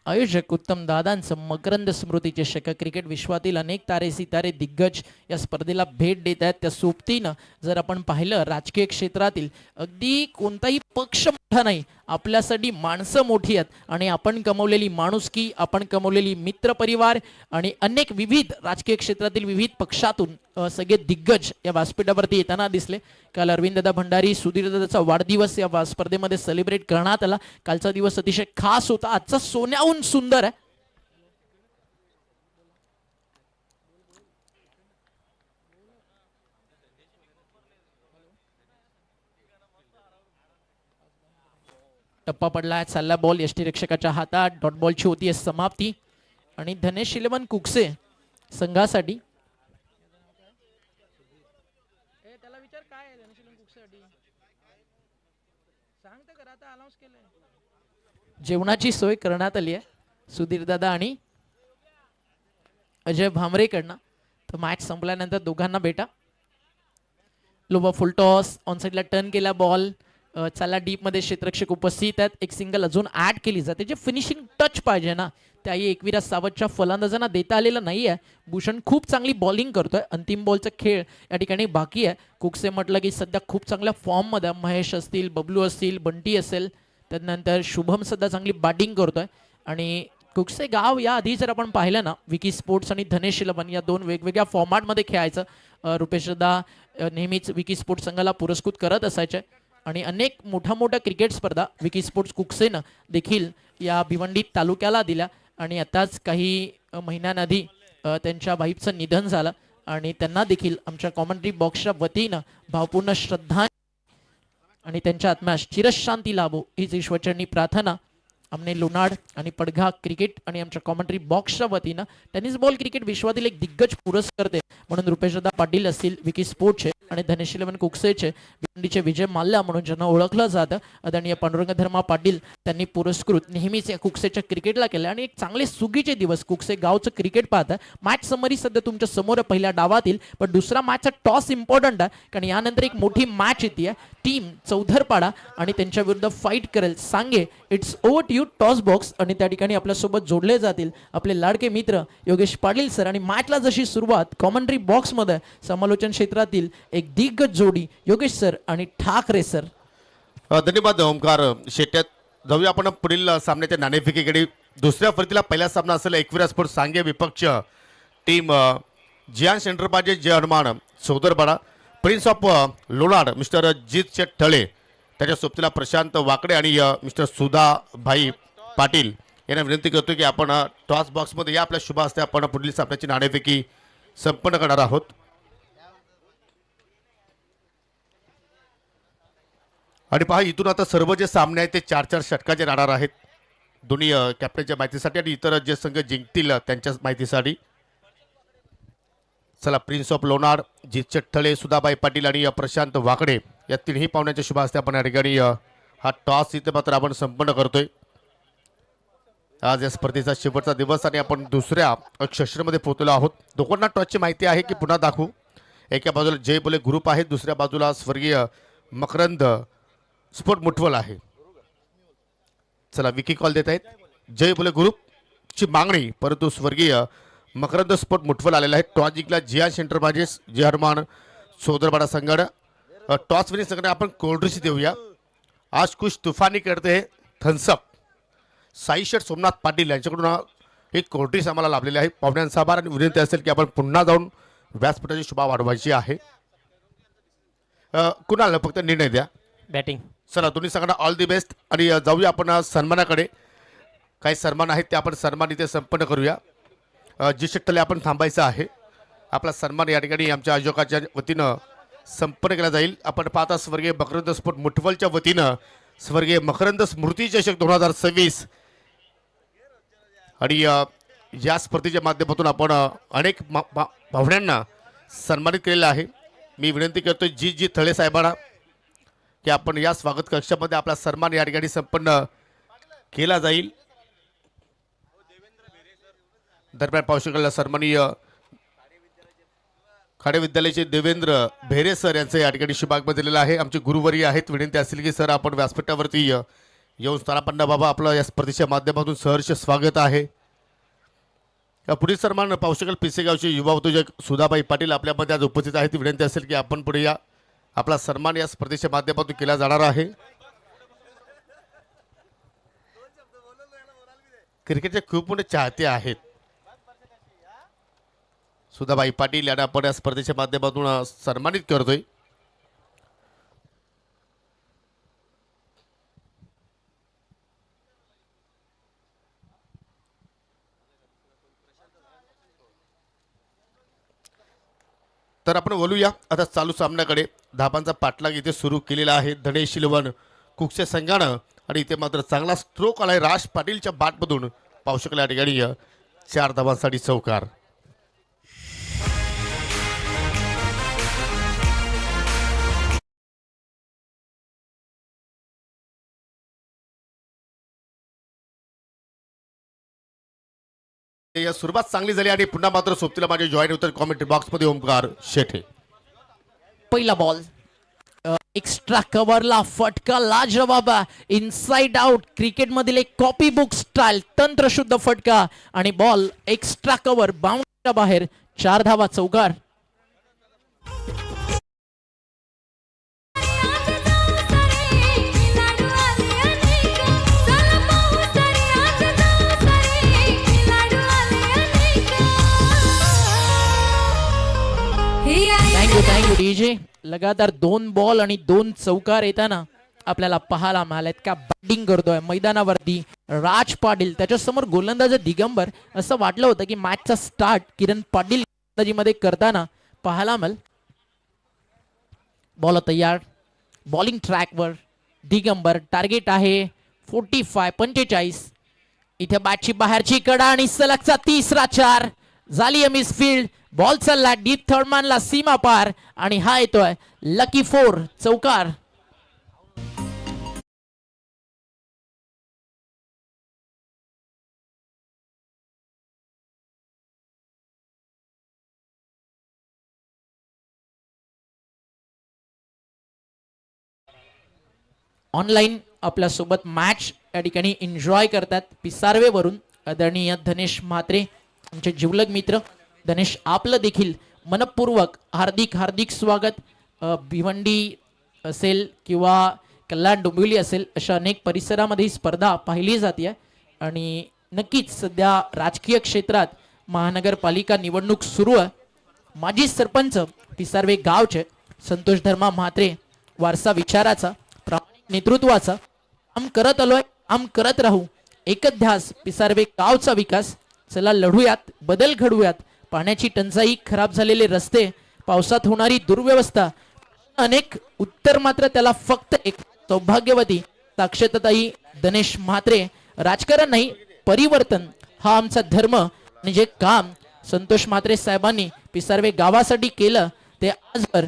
B: आयोजक उत्तम दादांचं मकरंद स्मृती चषक. क्रिकेट विश्वातील अनेक तारे सितारे दिग्गज या स्पर्धेला भेट देत आहेत. त्या सोबतीनं जर आपण पाहिलं राजकीय क्षेत्रातील अगदी कोणताही पक्ष मोठा नाही, आपल्यासाठी माणसं मोठी आहेत आणि आपण कमवलेली माणुसकी, आपण कमवलेली मित्रपरिवार आणि अनेक विविध राजकीय क्षेत्रातील विविध पक्षातून सगळे दिग्गज या व्यासपीठावरती येताना दिसले. काल अरविंददादा भंडारी, सुधीरदादाचा वाढदिवस या स्पर्धेमध्ये सेलिब्रेट करण्यात आला. कालचा दिवस अतिशय खास होता, आजचा सोन्याहून सुंदर आहे. टप्पा पडला, चालला बॉल यष्टीरक्षकाच्या हातात. डॉट बॉलची होती समाप्ती आणि धनेश इलेव्हन कुकसे संघासाठी. जेवणाची सोय करण्यात आली आहे सुधीर दादा आणि अजय भामरेकडनं. तर मॅच संपल्यानंतर दोघांना भेटा. लोबा फुल टॉस, ऑन साईडला टर्न केला बॉल, चाला डीप मध्ये क्षेत्ररक्षक उपस्थित आहेत. एक सिंगल अजून ऍड केली जाते. जे फिनिशिंग टच पाहिजे ना त्याही एकविरा सावतच्या फलंदाजांना देता आलेलं नाही आहे. भूषण खूप चांगली बॉलिंग करतोय. अंतिम बॉलचा खेळ या ठिकाणी बाकी आहे. कुकसे म्हटलं की सध्या खूप चांगल्या फॉर्ममध्ये महेश असतील, बबलू असतील, बंटी असेल, त्यानंतर शुभम सध्या चांगली बॅटिंग करतोय. आणि कुकसे गाव या आधी जर आपण पाहिलं ना, विकी स्पोर्ट्स आणि धनेश इलेव्हन या दोन वेगवेगळ्या फॉर्मॅटमध्ये खेळायचं. रुपेशदा नेहमीच विकी स्पोर्ट्स संघाला पुरस्कृत करत असायचे आणि अनेक मोठ्या क्रिकेट स्पर्धा विकी स्पोर्ट्स कुकसेनं देखील या भिवंडी तालुक्याला दिल्या. आणि आताच काही महिन्यांआधी त्यांच्या वाईफचं निधन झालं आणि त्यांना देखील आमच्या कॉमेंट्री बॉक्सच्या वतीनं भावपूर्ण श्रद्धा आणि त्यांच्या आत्म्यास चिरशांती लाभो हीच ईश्वरचरणी प्रार्थना. आमने लोणाड आणि पडघा क्रिकेट आणि आमच्या कॉमेंट्री बॉक्सच्या वतीनं टेनिस बॉल क्रिकेट विश्वातील एक दिग्गज पुरस्कर्ते म्हणून रुपेशदा पाटील असतील विकी स्पोर्ट्सचे आणि धनेश इलेव्हन कुकसेचे भिवंडीचे विजय माल्या म्हणून ज्यांना ओळखलं जातं आदरणीय पांडुरंग धर्मा पाटील त्यांनी पुरस्कृत नेहमीच या कुकसेच्या क्रिकेटला केलं. आणि एक चांगले सुगीचे दिवस कुकसे गावचं क्रिकेट पाहतं. मॅच समरी सध्या तुमच्या समोर आहे पहिल्या डावातील, पण दुसरा मॅचचा टॉस इम्पॉर्टंट आहे कारण यानंतर एक मोठी मॅच येते. टीम चौधरपाडा आणि त्यांच्या विरुद्ध फाईट करेल सांगे. It's over to you toss box. आणि त्या ठिकाणी आपल्यासोबत जोडले जातील आपले लाडके मित्र योगेश पाटील सर. आणि मॅचला जशी सुरुवात कॉमेंट्री बॉक्समध्ये समालोचन क्षेत्रातील एक दिग्गज जोडी योगेश सर आणि ठाकरे सर.
A: धन्यवाद ओमकार शेट्यात. जाऊया आपण पुढील सामन्याच्या नाणेफेकीकडे. दुसऱ्या फरकीला पहिला सामना असेल एकविरा स्पोर्ट्स सांगे विपक्ष टीम जियान सेंटरपाजे Jai Hanuman Chaudharpada, prince of Lonad mister Jeet Sheth ठळे, त्याच्या सोबतीला प्रशांत वाकडे आणि मिस्टर सुधाभाई पाटील यांना विनंती करतो की आपण टॉस बॉक्समध्ये या आपल्या शुभ हस्ते आपण पुढील सामन्याची नाणेफेकी संपन्न करणार आहोत. आणि पहा इथून आता सर्व जे सामने आहेत ते 4-4 षटकाचे राहणार आहेत दोन्ही कॅप्टनच्या माहितीसाठी आणि इतर जे संघ जिंकतील त्यांच्या माहितीसाठी. चला, प्रिन्स ऑफ लोणार, जित चठ्ठळे, सुधाबाई पाटील आणि प्रशांत वाकडे या तिन्ही पाहुण्यांच्या शुभ हस्ते आपण या ठिकाणी हा टॉस इथे मात्र आपण संपन्न करतोय. आज या स्पर्धेचा शेवटचा दिवस आणि आपण दुसऱ्या सेशनमध्ये पोहोचलो आहोत. दोघांना टॉसची माहिती आहे की पुन्हा दाखवू. एका बाजूला जय बोले ग्रुप आहे, दुसऱ्या बाजूला स्वर्गीय मकरंद स्पोर्ट मुठवल आहे. चला, विकी कॉल देत आहेत. जय बोले ग्रुपची मागणी, परंतु स्वर्गीय मकरंद स्पोर्ट मुठवल आलेला आहे. टॉस जिंकला जियान एंटरप्राइजेस, जय हनुमान सोदरबाडा संघाने. टॉस विनिंग संघाने आपण कोल्ड्रिंक्स देऊया. आज कुछ तुफानी करते हैं थम्सअप. साई शेठ सोमनाथ पाटील यांच्याकडून एक कोल्ड्रिंक्स आम्हाला लाभलेली आहे. पाहुण्यांचा आभार आणि विनंती असेल की आपण पुन्हा जाऊन व्यासपीठाची शोभा वाढवायची आहे. कुणाला फक्त निर्णय द्या.
E: बॅटिंग.
A: चला, दोन्ही संघांना ऑल दी बेस्ट आणि जाऊया आपण सन्मानाकडे. काही सन्मान आहेत ते आपण सन्मान इथे संपन्न करूया. जी शेट्टले आपण थांबायचं आहे. आपला सन्मान या ठिकाणी आमच्या आयोजकाच्या वतीनं संपन्न केला जाईल. आपण पाहता स्वर्गीय मकरंद स्पोर्ट मुठवलच्या वतीनं स्वर्गीय मकरंद स्मृती चषक 2026 आणि या स्पर्धेच्या माध्यमातून आपण अनेक पाहुण्यांना सन्मानित केलेलं आहे. मी विनंती करतोय जी थळे साहेबांना की आपण या स्वागत कक्षामध्ये आपला सन्मान या ठिकाणी संपन्न केला जाईल. दरम्यान पाहू शकाल सन्माननीय खाडे विद्यालयाचे देवेंद्र भेरे सर यांचं या ठिकाणी शुभागमन दिलेलं आहे. आमचे गुरुवर्य आहेत. विनंती असेल की सर आपण व्यासपीठावरती येऊन स्थानापन्न बाबा आपलं या स्पर्धेच्या माध्यमातून सहर्ष स्वागत आहे. पुढील सन्मान पाहू शकाल पिसेगावचे युवा उद्योजक सुधाबाई पाटील आपल्यामध्ये आज उपस्थित आहेत. विनंती असेल की आपण पुढे या. आपला सन्मान या स्पर्धेच्या माध्यमातून केला जाणार आहे. क्रिकेटचे खूप मोठे चाहते आहेत. सुधाबाई पाटील यांना आपण या स्पर्धेच्या माध्यमातून सन्मानित करतोय. तर आपण बोलूया आता चालू सामन्याकडे. धाबांचा पाठलाग इथे सुरू केलेला आहे धने शिलवण कुकच्या संघानं आणि इथे मात्र चांगला स्ट्रोक आलाय राज पाटीलच्या बॅटमधून. पाहू शकला या ठिकाणी 4 धावांसाठी चौकार. सुरुवात चांगली झाली आणि पुन्हा मात्र सोबतीला माझे जॉईन होतात कॉमेंट्री बॉक्समध्ये ओमकार शेठे.
B: पहिला बॉल एक्स्ट्रा कव्हरला फटका लाजवाब, इनसाइड आउट, क्रिकेट मधील एक कॉपी बुक स्टाईल तंत्रशुद्ध फटका आणि बॉल एक्स्ट्रा कव्हर बाउंड्रीच्या बाहेर. 4 धावा चौकार. Thank you DJ. लगातार 2 बॉल आणि 2 चौकार येताना आपल्याला पाहायला मिळालेत. का बॅटिंग करतोय मैदानावरती राज पाटील, त्याच्यासमोर गोलंदाज दिगंबर. असं वाटलं होतं की मॅचचा स्टार्ट किरण पाटील गोलंदाजीमध्ये करताना पाहायला मिळेल. बॉल तयार, बॉलिंग ट्रॅकवर दिगंबर. टार्गेट आहे 45. इथे बॅटची बाहेरची कडा आणि सलगचा तिसरा 4. झाली मिस फील्ड. बॉल चालला डीप थर्डमॅनला सीमा पार आणि हा येतोय लकी 4 चौकार. ऑनलाईन आपल्या सोबत मॅच या ठिकाणी एन्जॉय करतात पिसारवे वरून आदरणीय धनेश म्हात्रे, आमचे जिवलग मित्र. धनेश, आपलं देखील मनपूर्वक हार्दिक स्वागत. भिवंडी असेल किंवा कल्याण डोंबिवली असेल अशा अनेक परिसरामध्ये ही स्पर्धा पाहिली जाते आणि नक्कीच सध्या राजकीय क्षेत्रात महानगरपालिका निवडणूक सुरू आहे. माजी सरपंच पिसारवे गावचे संतोष धर्मा म्हात्रे वारसा विचाराचा, प्रामाणिक नेतृत्वाचा. काम करत आलोय, काम करत राहू. एकच ध्यास पिसारवे गावचा विकास. चला लढूयात, बदल घडवूयात. पाण्याची टंचाई, खराब झालेले रस्ते, पावसात होणारी दुर्व्यवस्था, अनेक उत्तर मात्र त्याला फक्त एक सौभाग्यवती साक्षरताई धनेश म्हात्रे. राजकारण नाही, परिवर्तन हा आमचा धर्म आणि जे काम संतोष म्हात्रे साहेबांनी पिसारवे गावासाठी केलं ते आजवर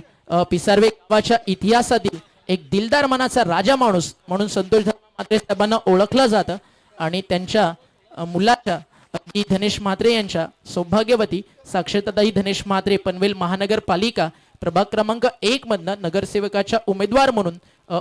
B: पिसारवे गावाच्या इतिहासातील एक दिलदार मनाचा राजा माणूस म्हणून संतोष म्हात्रे साहेबांना ओळखलं जातं. आणि त्यांच्या मुलाच्या अगदी धनेश म्हात्रे यांच्या सौभाग्यवती साक्षरताई धनेश म्हात्रे पनवेल महानगरपालिका प्रभाग क्रमांक 1 मधनं नगरसेवकाच्या उमेदवार म्हणून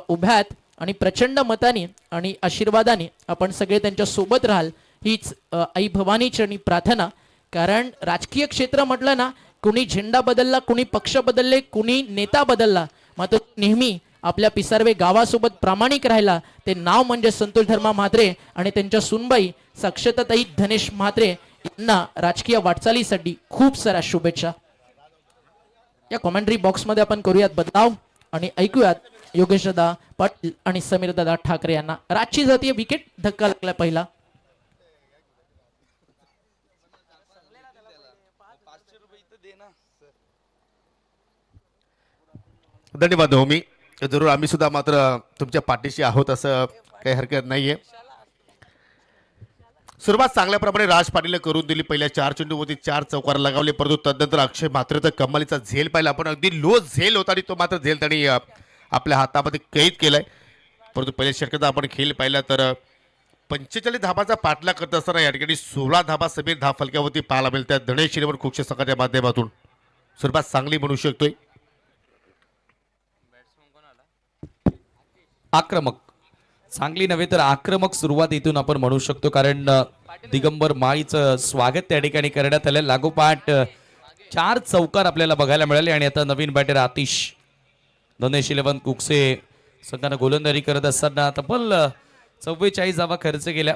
B: उभ्या आहेत आणि प्रचंड मताने आणि आशीर्वादाने आपण सगळे त्यांच्या सोबत राहाल हीच आई भवानी चरणी प्रार्थना. कारण राजकीय क्षेत्र म्हटलं ना, कुणी झेंडा बदलला, कुणी पक्ष बदलले, कुणी नेता बदलला, मात्र नेहमी आपल्या पिसारवे गावासोबत प्रामाणिक राहिला. ते नाव म्हणजे संतोष धर्मा म्हात्रे आणि त्यांच्या सुनबाई साक्षरताई धनेश म्हात्रे यांना राजकीय वाटचालीसाठी खूप साऱ्या शुभेच्छा. या कॉमेंट्री बॉक्समध्ये आपण करूयात बदलाव आणि ऐकूयात योगेश दादा पाटील आणि समीर दादा ठाकरे यांना. राजची जातीय विकेट धक्का लागला पहिला.
A: धन्यवाद होमी. जरूर आम्ही सुद्धा मात्र तुमच्या पाठीशी आहोत, असं काही हरकत नाहीये. सुरुवात चांगल्या प्रमाणे राज पाटील करून दिली. पहिल्या 4 चेंडूवरती 4 चौकार लगावले, परंतु तदनंतर अक्षय म्हात्रेचा कमालीचा झेल पाहिला आपण. अगदी लो झेल होता आणि तो मात्र झेल त्यांनी आपल्या हातामध्ये कैद केलाय. परंतु पहिल्या षटकाचा आपण खेळ पाहिला तर 45 धाबाचा पाठलाग करत असताना या ठिकाणी 16 धाबा समीर धाव फलक्यावरती पाहायला मिळतात. धनेश शिरेवर खूपशे सकाळच्या माध्यमातून सुरुवात चांगली म्हणू शकतोय.
E: आक्रमक, चांगली नव्हे तर आक्रमक सुरुवात इथून आपण म्हणू शकतो. कारण दिगंबर माळीचं स्वागत त्या ठिकाणी करण्यात आलं. लागोपाठ 4 चौकार आपल्याला बघायला मिळाले आणि आता नवीन बॅटर आतिश धनेश 11 कुकसे संघानं गोलंदाजी करत असताना तब्बल 44 धावा खर्च केल्या.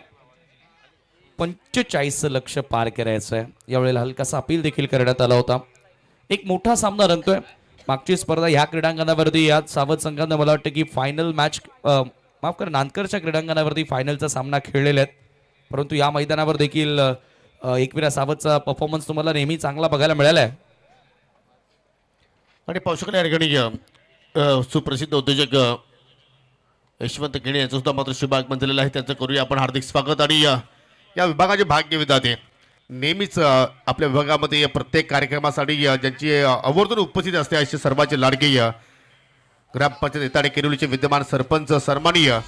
E: 45 लक्ष पार करायचं आहे. यावेळेला हलकासा अपील देखील करण्यात आला होता. एक मोठा सामना रंगतोय. मागची स्पर्धा ह्या क्रीडांगणावरती या सावध संघानं मला वाटतं की फायनल मॅच माफ करा नांदकरच्या क्रीडांगणावरती फायनलचा सामना खेळलेले आहेत. परंतु या मैदानावर देखील एकविरा सावधचा परफॉर्मन्स तुम्हाला नेहमी चांगला बघायला मिळाला आहे.
A: आणि पाहू शकले या ठिकाणी सुप्रसिद्ध उद्योजक यशवंत केणे यांचं सुद्धा मात्र शुभ आगमन झालेलं आहे. त्यांचं करूया आपण हार्दिक स्वागत. आणि या विभागाचे भाग्य विधाते नेहमीच आपल्या विभागामध्ये प्रत्येक कार्यक्रमासाठी ज्यांची आवर्जून उपस्थित असते असे सर्वांचे लाडके ग्रामपंचायत नेता केरुलीचे विद्यमान सरपंच सन्माननीय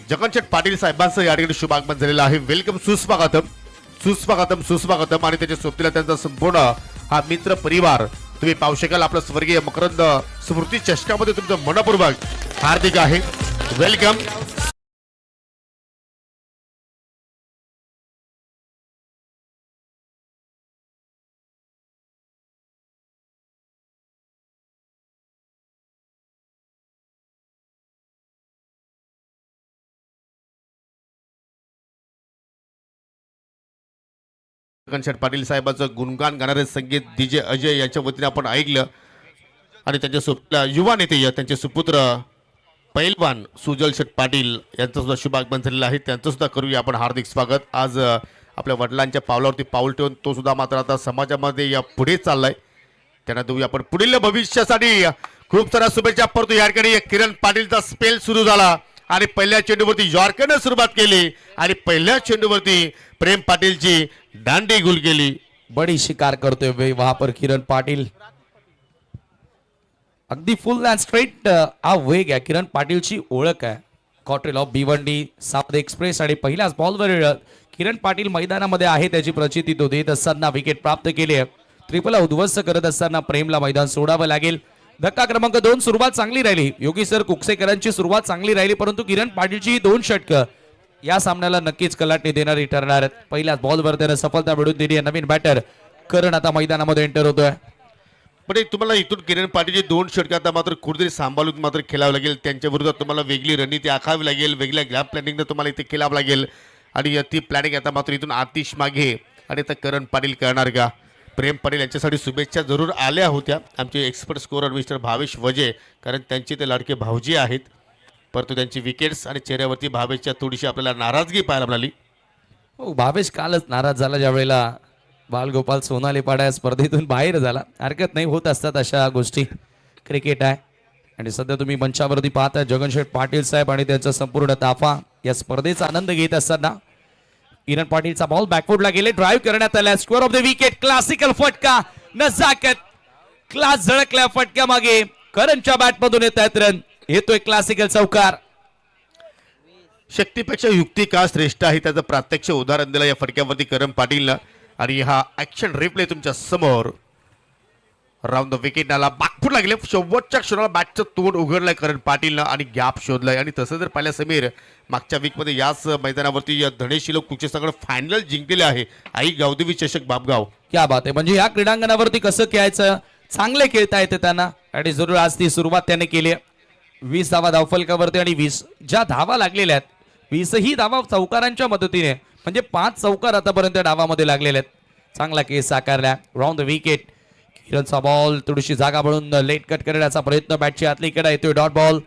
A: जगनशेठ पाटील साहेबांचं या ठिकाणी शुभ आगमन झालेलं आहे. वेलकम, सुस्वागतम सुस्वागतम सुस्वागतम. आणि त्याच्या सोबतीला त्यांचा संपूर्ण हा मित्र परिवार तुम्ही पाहू शकाल. आपलं स्वर्गीय मकरंद स्मृती चषकामध्ये तुमचं मनपूर्वक हार्दिक आहे. वेलकम. जगनशेठ पाटील साहेबांचं गुणगान गाणारे संगीत DJ अजय यांच्या वतीने आपण ऐकलं. आणि त्यांच्या युवा नेते त्यांचे सुपुत्र पैलवान सुजल शेठ पाटील यांचं सुद्धा शुभ आगमन झालेलं आहे. त्यांचं सुद्धा करूया आपण हार्दिक स्वागत. आज आपल्या वडिलांच्या पावलावरती पाऊल ठेवून तो सुद्धा मात्र आता समाजामध्ये या पुढे चाललाय. त्यांना देऊया आपण पुढील भविष्यासाठी खूप साऱ्या शुभेच्छा. परंतु या ठिकाणी किरण पाटीलचा स्पेल सुरू झाला आणि पहिल्या चेंडूवरती यॉर्करने सुरुवात केली आणि पहिल्या चेंडूवरती प्रेम पाटीलची दांडी गुल केली.
E: बडी शिकार करतोय वहां पर किरण पाटील. अगदी फुल अँड स्ट्रेट हा वेग आहे. किरण पाटीलची ओळख आहे. कॉट्रेल ऑफ भिवंडी सावध एक्सप्रेस आणि पहिल्याच बॉलवर किरण पाटील मैदानामध्ये आहे त्याची प्रचिती तो देत असताना विकेट प्राप्त केली आहे. ट्रिपलला उद्ध्वस्त करत असताना प्रेमला मैदान सोडावं लागेल. धक्का क्रमांक 2 सुरुवात चांगली राहिली. योगी सर कुकसेकरांची सुरुवात चांगली राहिली, परंतु किरण पाटीलची 2 षटकं या सामन्याला नक्कीच कलाटणी देणारी ठरणार आहेत. पहिल्याच बॉलवर त्यानं सफलता मिळवून दिली आहे. नवीन बॅटर करण आता मैदानामध्ये एंटर होतोय.
A: पण तुम्हाला इथून किरण पाटीलची 2 षटकं आता मात्र कुठेतरी सांभाळून मात्र खेळावं लागेल. त्यांच्या विरोधात तुम्हाला वेगळी रणनीती आखावी लागेल. वेगळ्या गॅप प्लॅनिंगनं तुम्हाला इथे खेळावं लागेल. आणि ती प्लॅनिंग आता मात्र इथून आतिश मागे आणि आता करण पाटील करणार का? प्रेम पाटील यांच्यासाठी शुभेच्छा जरूर आल्या होत्या आमचे एक्सपर्ट स्कोरर मिस्टर भावेश वजे, कारण त्यांचे ते लाडके भाऊजी आहेत. परंतु त्यांची विकेट्स आणि चेहऱ्यावरती भावेशच्या थोडीशी आपल्याला नाराजगी पाहायला मिळाली.
E: हो, भावेश कालच नाराज झाला ज्यावेळेला बालगोपाल सोनाली पाडा या स्पर्धेतून बाहेर झाला. हरकत नाही, होत असतात अशा गोष्टी. क्रिकेट आहे. आणि सध्या तुम्ही मंचावरती पाहता जगनशेठ पाटील साहेब आणि त्यांचा संपूर्ण ताफा या स्पर्धेचा आनंद घेत असताना किरण पाटीलचा बॉल बॅकफुटला गेले. ड्राईव्ह करण्यात आला. Score of the wicket. Classical फटका नजाकत क्लास झळकल्या फटक्या मागे करणच्या बॅट मधून येत आहेत रन. येतोय क्लासिकल चौकार.
A: शक्तीपेक्षा युक्ती का श्रेष्ठ आहे त्याचं प्रात्यक्ष उदाहरण दिलं या फटक्यावरती करण पाटीलनं. आणि हा ऍक्शन रिप्ले तुमच्या समोर. राऊंड द विकेट आला, बागफूट लागले, शेवटच्या क्षणाला बॅटचं तोंड उघडलंय करण पाटीलनं आणि गॅप शोधलाय. आणि तसं जर पाहिलं समीर, मागच्या वीकमध्ये याच मैदानावरती धनेशी लोक कुकचे संघ फायनल जिंकलेले आहे, आई गावदेवी चषक बापगाव.
E: क्या बात आहे. म्हणजे या क्रीडांगणावरती कसं खेळायचं, चांगले खेळता येते त्यांना. आणि जरूर आज ती सुरुवात त्याने केली. 20 धावा धावफलकावरती आणि 20 ज्या धावा लागलेल्या आहेत, 20 ही धावा चौकारांच्या मदतीने, म्हणजे 5 चौकार आतापर्यंत डावामध्ये लागलेले आहेत. चांगला केस साकारला. Round the wicket. किरणचा बॉल थोडीशी जागा बनवून लेट कट करण्याचा प्रयत्न बॅटची आतलीकडे येतोय. Dot ball.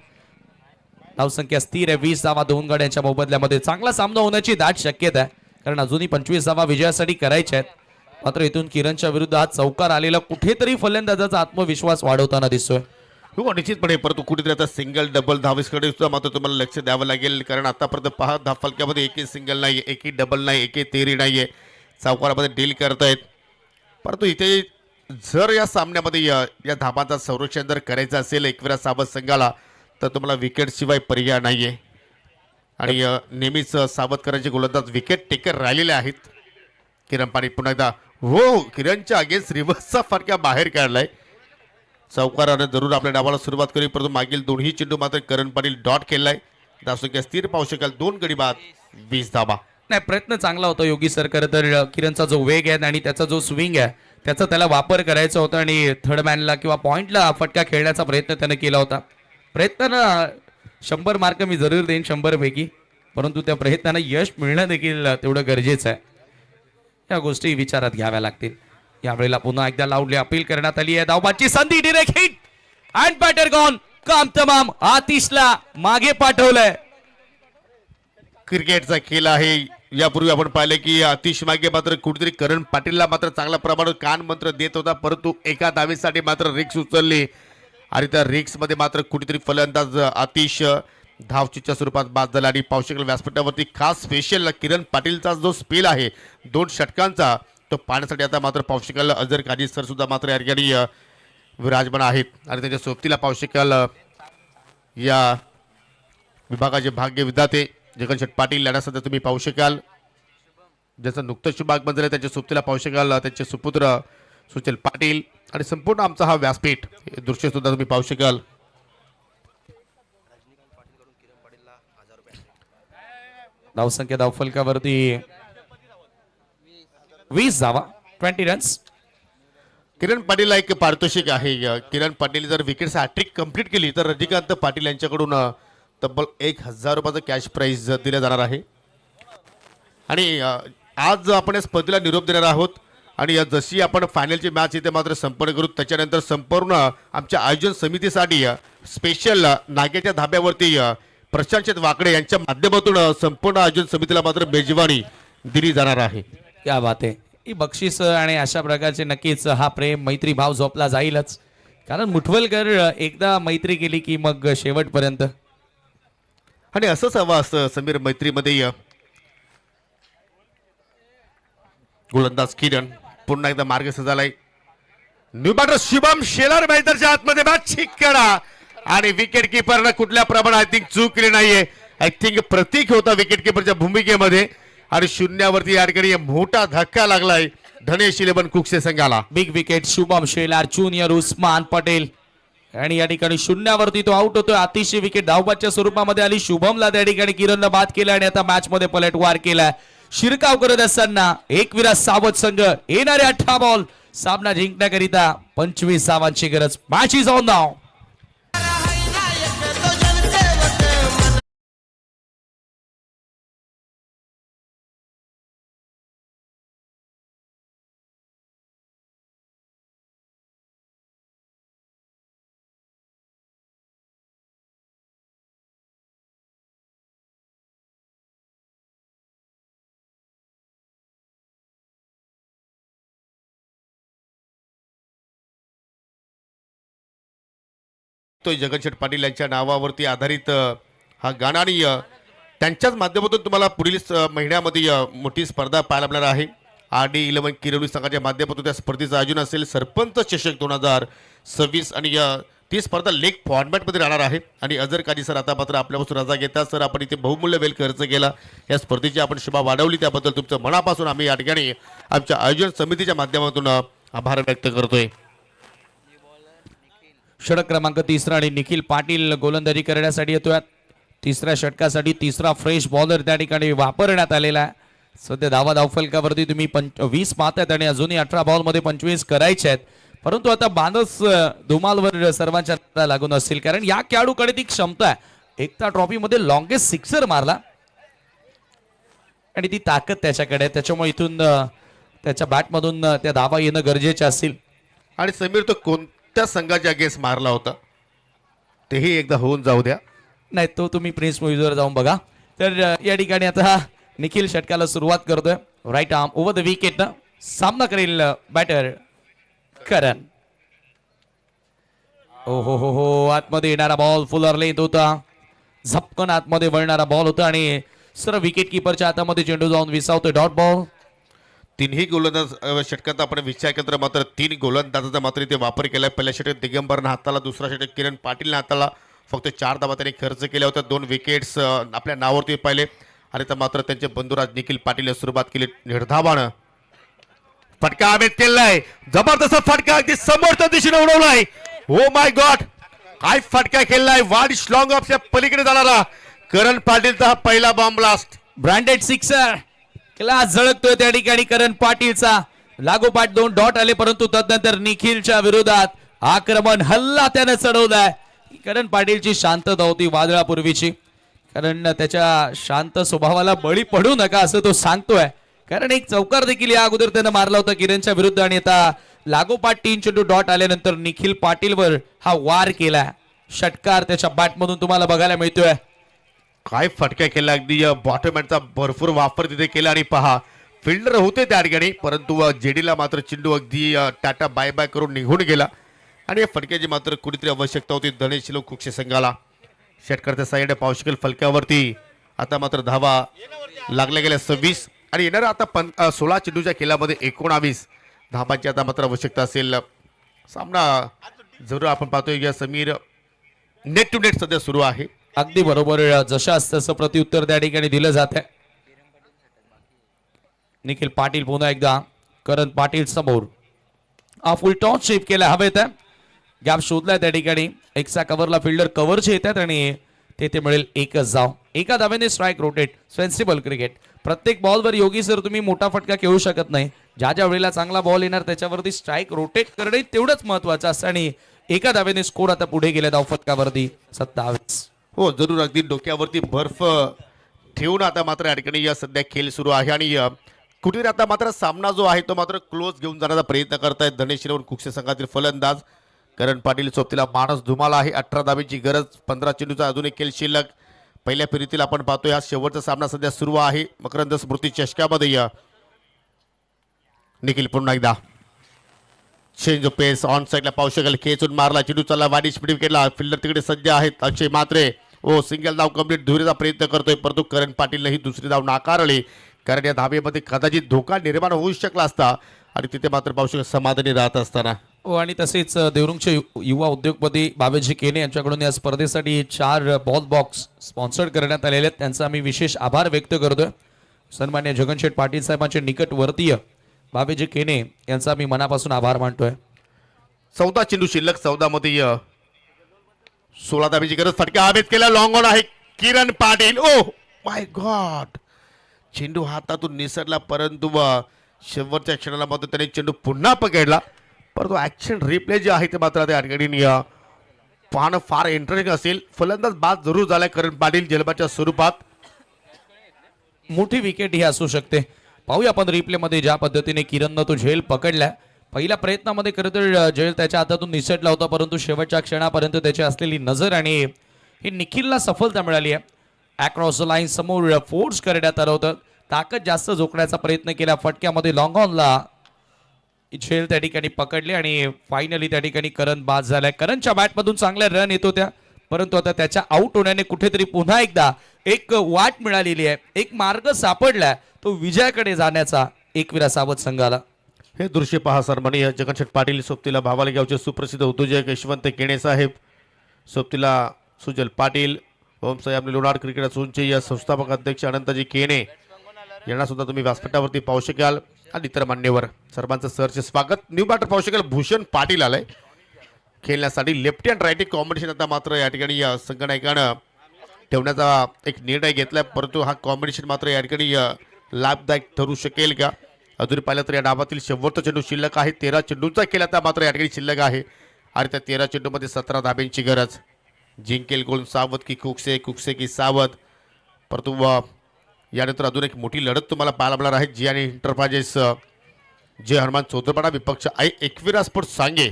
E: धावसंख्या स्थिर आहे. 20 धावा 2 गड्यांच्या मोबदल्यामध्ये. चांगला सामना होण्याची दाट शक्यता आहे, कारण अजूनही 25 धावा विजयासाठी करायच्या आहेत. मात्र इथून किरणच्या विरुद्ध हा चौकार आलेला कुठेतरी फलंदाजाचा आत्मविश्वास वाढवताना दिसतोय.
A: हो निश्चितपणे, परंतु कुठेतरी आता सिंगल डबल धावेसकडे सुद्धा मात्र तुम्हाला लक्ष द्यावं लागेल, कारण आतापर्यंत पहा धावफलक्यामध्ये एकही सिंगल नाही, एकही डबल नाही, एकही तेरी नाहीये. चौकारामध्ये डील करतायत. परंतु इथे जर या सामन्यामध्ये या धाबांचा संरक्षण जर करायचं असेल एकविरा सावध संघाला, तर तुम्हाला विकेट शिवाय पर्याय नाहीये. आणि नेहमीच सावध करायचे गोलंदाज विकेट टेकर राहिलेले आहेत. किरण पाटील पुन्हा एकदा, हो किरणच्या अगेन्स्ट रिव्हर्सचा फटका बाहेर काढलाय. चौकाराने जरूर आपल्या डावाला सुरुवात करी, परंतु मागील दोन्ही चेंडू मात्र करण पाटील डॉट केलाय. धावसंख्या स्थिर पाहू शकाल. 2 गडी बाद 20 धाबा.
E: नाही, प्रयत्न चांगला होता योगी सर. खरं तर किरणचा जो वेग आहे आणि त्याचा जो स्विंग आहे त्याचा त्याला वापर करायचा होता आणि थर्ड मॅनला किंवा पॉइंटला फटका खेळण्याचा प्रयत्न त्याने केला होता. प्रयत्न 100 मार्क मी जरूर देईन 100 पैकी, परंतु त्या प्रयत्नाला यश मिळणं देखील तेवढं गरजेचं आहे. या गोष्टी विचारात घ्याव्या लागतील. यावेळेला पुन्हा एकदा लाऊडली अपील करण्यात आली आहे. धावबाची संधी, direct hit and batter gone. काम तमाम. आतिशला मागे पाठवलंय.
A: क्रिकेटचा खेळ आहे. यापूर्वी आपण पाहिलं की आतिश मागे मात्र कुठेतरी करण पाटीलला मात्र चांगल्या प्रमाणात कान मंत्र देत होता, परंतु एका धावेसाठी मात्र रिक्स उचलली आणि त्या रिक्स मध्ये मात्र कुठेतरी फलंदाज आतिश धावचीच्या स्वरूपात बाद झाला. आणि पावशेकल व्यासपीठावरती खास स्पेशल किरण पाटीलचा जो स्पेल आहे 2 षटकांचा, तो पाहण्यासाठी आता मात्र पावशेकल अजर काजी सर सुद्धा मात्र या ठिकाणी विराजमान आहेत. आणि त्यांच्या सोबतीला पावशेकल या विभागाचे भाग्य विधाते जगनशेठ पाटील यांना सध्या तुम्ही पाहू शकाल, ज्याचं नुकतंच शुभागमन झालं. त्यांच्या सोबतीला पाहू शकाल त्यांचे सुपुत्र सुचल पाटील आणि संपूर्ण आमचा हा व्यासपीठ हे दृश्य सुद्धा तुम्ही पाहू शकाल.
E: धावसंख्या धावफलकावरती 20 धावा 20 रन्स.
A: किरण पाटीलला एक पारितोषिक आहे. किरण पाटील जर विकेट हॅट्रिक कंप्लीट केली तर रजनीकांत पाटील यांच्याकडून तब्बल 1000 रुपयाचं कॅश प्राइज दिलं जाणार आहे. आणि आज आपण या स्पर्धेला निरोप देणार आहोत. आणि जशी आपण फायनलची मॅच इथे मात्र संपन्न करू, त्याच्यानंतर संपूर्ण आमच्या आयोजन समितीसाठी स्पेशल नाग्याच्या धाब्यावरती प्रशांत वाकडे यांच्या माध्यमातून संपूर्ण आयोजन समितीला मात्र मेजवानी दिली जाणार आहे.
E: क्या बात आहे. ही बक्षीस आणि अशा प्रकारचे नक्कीच हा प्रेम मैत्री भाव जोपला जाईलच, कारण मुठवलकर एकदा मैत्री केली की मग शेवटपर्यंत.
A: आणि असंच हवं असतं समीर मैत्रीमध्ये. गोलंदाज किरण पुन्हा एकदा मार्ग सजालाय. न्यू बॅटर शुभम शेलार मैदानाच्या आतमध्ये मॅच छिक्कडा आणि विकेट किपरनं कुठल्या प्रमाणात आय थिंक चूक केली नाहीये. आय थिंक प्रतीक होता विकेट किपरच्या भूमिकेमध्ये आणि शून्यावरती या ठिकाणी मोठा धक्का लागलाय धनेश 11 कुकसे संघाला.
E: Big wicket Shubham Shelar junior Usman Patel आणि या ठिकाणी शून्यावरती तो आउट होतोय. अतिशय विकेट धावबाच्या स्वरूपामध्ये आली. शुभमला त्या ठिकाणी किरणनं बाद केला आणि आता मॅच मध्ये पलटवार केलाय. शिरकाव करत असताना एकविरा सावध संघ येणारे 18 बॉल सामना जिंकण्याकरिता 25 धावांची गरज. मॅच इज ऑन नाव.
A: तो जगनशेठ पाटील यांच्या नावावरती आधारित हा गाणं आणि त्यांच्याच माध्यमातून तुम्हाला पुढील महिन्यामध्ये मोठी स्पर्धा पाहायला मिळणार आहे. RD11 किरवली संघाच्या माध्यमातून त्या स्पर्धेचं आयोजन असेल. सरपंच चषक 2026 आणि ती स्पर्धा लेग फॉर्मॅटमध्ये राहणार आहे. आणि अजर काजी सर आता मात्र आपल्यापासून रजा घेतात. सर आपण इथे बहुमूल्य वेळ खर्च केला, या स्पर्धेची आपण शोभा वाढवली, त्याबद्दल तुमचं मनापासून आम्ही या ठिकाणी आमच्या आयोजन समितीच्या माध्यमातून आभार व्यक्त करतोय.
E: षटक क्रमांक 3 आणि निखिल पाटील गोलंदाजी करण्यासाठी येतोय. तिसऱ्या षटकासाठी तिसरा फ्रेश बॉलर त्या ठिकाणी वापरण्यात आलेला आहे. सध्या धावफलकावरती तुम्ही 20 पाहतायत आणि अजूनही 18 बॉलमध्ये 25 करायचे आहेत. परंतु आता बांधच धुमालवर सर्वांच्या नादाला लागून असतील, कारण या खेळाडूकडे ती क्षमता आहे. एकता ट्रॉफीमध्ये लॉंगेस्ट सिक्सर मारला आणि ती ताकद त्याच्याकडे आहे. त्याच्यामुळे इथून त्याच्या बॅटमधून त्या धावा येणं गरजेचे असतील.
A: आणि समीर तो कोणत्या संघाच्या अगेन्स्ट मारला होता तेही एकदा होऊन जाऊ द्या.
E: नाही, तो तुम्ही प्रिन्स मूवीजवर जाऊन बघा. तर या ठिकाणी आता निखिल षटकाला सुरुवात करतोय. Right arm over the wicket सामना करेल बॅटर करण. ओ हो आतमध्ये येणारा बॉल फुलर लेत होता, झपकन आतमध्ये वळणारा बॉल होता आणि सर विकेट किपरच्या हातामध्ये चेंडू जाऊन विसावतोय. Dot ball.
A: तिन्ही गोलंदाज षटकात आपण विचार केला मात्र 3 गोलंदाजाचा मात्र इथे वापर केला. पहिल्या षटकात दिगंबरनं हाताला, दुसरा षटक किरण पाटीलनं हाताला फक्त 4 धावा त्यांनी खर्च केल्या होत्या. 2 विकेट्स आपल्या नावावरती पाहिले आणि तर मात्र त्यांचे बंधुराज निखिल पाटील सुरुवात केली निर्धावानं. फटका अमित केलाय, जबरदस्त फटका अगदी समोरच्या दिशेने उडवलाय. ओ माय गॉड, काय फटका केलाय. वाईड लॉंग ऑफच्या पलीकडे जाणारा करण पाटीलचा हा पहिला bomb blast.
E: Branded sixer class झळकतोय त्या ठिकाणी करण पाटीलचा. लागोपाठ 2 डॉट आले, परंतु तदनंतर निखिलच्या विरोधात आक्रमण हल्ला त्याने चढवलाय. करण पाटीलची शांतता होती वादळापूर्वीची, कारण त्याच्या शांत स्वभावाला बळी पडू नका असं तो सांगतोय. कारण एक चौकार देखील या अगोदर त्यानं मारला होता किरणच्या विरुद्ध आणि आता लागोपाठ 3 चेंडू डॉट आल्यानंतर निखिल पाटीलवर हा वार केला. षटकार त्याच्या बॅटमधून तुम्हाला बघायला मिळतोय.
A: काय फटका केला, अगदी बॉटम हँडचा भरपूर वापर तिथे केला. आणि पहा फिल्डर होते त्या ठिकाणी, परंतु जेडीला मात्र चेंडू अगदी टाटा बाय बाय करून निघून गेला आणि या फटक्याची मात्र कुठेतरी आवश्यकता होती धनेश कुक्षे संघाला. षटकारच्या साईडने पाहू शकेल फलकावरती आता मात्र धावा लागल्या गेल्या 26 आणि येणाऱ्या आता 16 चेंडूच्या खेळामध्ये 19 धावांची आता मात्र आवश्यकता असेल. सामना जरूर आपण पाहतोय की समीर नेट टू नेट सध्या सुरू आहे.
E: अगदी बरोबर, जशास तसं प्रत्युत्तर त्या ठिकाणी दिलं जात आहे. निखिल पाटील पुन्हा एकदा करण पाटील समोर. हा फुल टॉस शेप केला हवेत. गॅप शोधलाय त्या ठिकाणी. एक्सा कव्हरला फिल्डर कव्हरचे येतात आणि तेथे मिळेल एकच धाव. एका धावेने स्ट्राईक रोटेट. Sensible cricket. प्रत्येक बॉलवर योगी सर तुम्ही मोठा फटका खेळू शकत नाही. ज्या ज्या वेळेला चांगला बॉल येणार त्याच्यावरती स्ट्राईक रोटेट करणे तेवढंच महत्वाचं असतं आणि एका धावेने स्कोर आता पुढे गेले धावफटकावरती 27.
A: हो जरूर, अगदी डोक्यावरती बर्फ ठेवून आता मात्र या ठिकाणी या सध्या खेळ सुरू आहे आणि कुठेतरी आता मात्र सामना जो आहे तो मात्र क्लोज घेऊन जाण्याचा प्रयत्न करतायत धनेश कुक्षे संघातील फलंदाज. करण पाटील सोबतीला माणूस धुमाला आहे. 18 धावेची गरज, 15 चेंडूचा अजून एक खेळ शिल्लक. पहिल्या फेरीतील आपण पाहतोय हा शेवटचा सामना सध्या सुरू आहे मकरंद स्मृती चषकामध्ये. निखिल पुन्हा एकदा चेंज ऑफ पेस ऑन साईडला पाहू शकेल. खेचून मारला, चेंडू चालला वाईड स्पीड विकेटला. फिल्डर तिकडे सज्ज आहेत अक्षय म्हात्रे. ओ सिंगल धाव कंप्लीट धुरीचा प्रयत्न करतोय, परंतु करण पाटीलने ही दुसरी धाव नाकारली, कारण या धावेमध्ये कदाचित धोका निर्माण होऊ शकला असता आणि तिथे मात्र पाहू शकेल समाधानी राहत असताना.
E: हो आणि तसेच देवरुंगचे युवा उद्योगपती बाबेजी केने यांच्याकडून या स्पर्धेसाठी 4 बॉल बॉक्स स्पॉन्सर्ड करण्यात आलेले आहेत. त्यांचा आम्ही विशेष आभार व्यक्त करतोय. सन्मान्य जगनशेठ पाटील साहेबांचे निकटवर्तीय बाबेजी केने यांचा आम्ही मनापासून आभार मानतोय.
A: 14 चेंडू शिल्लक, 14 मध्ये 16 धावेची गरज. फटका हवेत केला, लॉंग ऑन आहे Kiran Patil. Oh my God, चेंडू हातातून निसरला, परंतु शेवटच्या क्षणाला मात्र त्याने चेंडू पुन्हा पकडला. परंतु ऍक्शन रिप्ले जे आहे ते मात्र त्या ठिकाणी पाहणं फार इंटरेस्टिंग असेल. फलंदाज बाद जरूर झालाय करण पाटील जलबाच्या स्वरूपात.
E: मोठी विकेट ही असू शकते. पाहूया आपण रिप्ले मध्ये ज्या पद्धतीने किरणनं तो झेल पकडलाय. पहिल्या प्रयत्नामध्ये खरं तर झेल त्याच्या हातातून निसटला होता, परंतु शेवटच्या क्षणापर्यंत त्याची असलेली नजर आणि ही निखिलला सफलता मिळाली आहे. अक्रॉस द लाईन समोर फोर्स करण्यात आलं होतं. ताकद जास्त झोकण्याचा प्रयत्न केला. फटक्यामध्ये लॉंग ऑनला झेल त्या ठिकाणी पकडले आणि फायनली त्या ठिकाणी करण बाद झालाय. करणच्या बॅटमधून चांगल्या रन येत होत्या, परंतु आता त्याच्या आउट होण्याने कुठेतरी पुन्हा एकदा एक वाट मिळालेली आहे, एक मार्ग सापडलाय तो विजयाकडे जाण्याचा. एकविरा सावध संघाला.
A: हे दृश्य पहा सन्माननीय जगनशेठ पाटील, सोबतीला भावालेगावचे सुप्रसिद्ध उद्योजक यशवंत केणे साहेब, सोबतीला सुजल पाटील, ओमसाहेब लोणार क्रिकेट असोसिएशनचे या संस्थापक अध्यक्ष अनंतजी केणे यांना सुद्धा तुम्ही व्यासपीठावरती पाहू शकाल आणि इतर मान्यवर सर्वांचं सरचे स्वागत. न्यू बॅटर पाहू शकाल भूषण पाटील आलाय खेळण्यासाठी. लेफ्टी अँड राईटी कॉम्बिनेशन आता मात्र या ठिकाणी संघनायकानं ठेवण्याचा एक निर्णय घेतलाय, परंतु हा कॉम्बिनेशन मात्र या ठिकाणी लाभदायक ठरू शकेल का? अजून पाहिलं तर या डावातील शेवटचा चेंडू शिल्लक आहे. 13 चेंडूंचा केला तर मात्र या ठिकाणी शिल्लक आहे आणि त्या 13 चेंडूमध्ये 17 धाब्यांची गरज. जिंकेल गोल सावध की कुकसे, कुकसे की सावध. परंतु यानंतर अजून एक मोठी लढत तुम्हाला पाहायला मिळणार आहे. जी आणि इंटरप्राइजेस जे हनुमान चौधरपाडा विपक्ष आहे एकविरा स्पोर्ट्स सांगे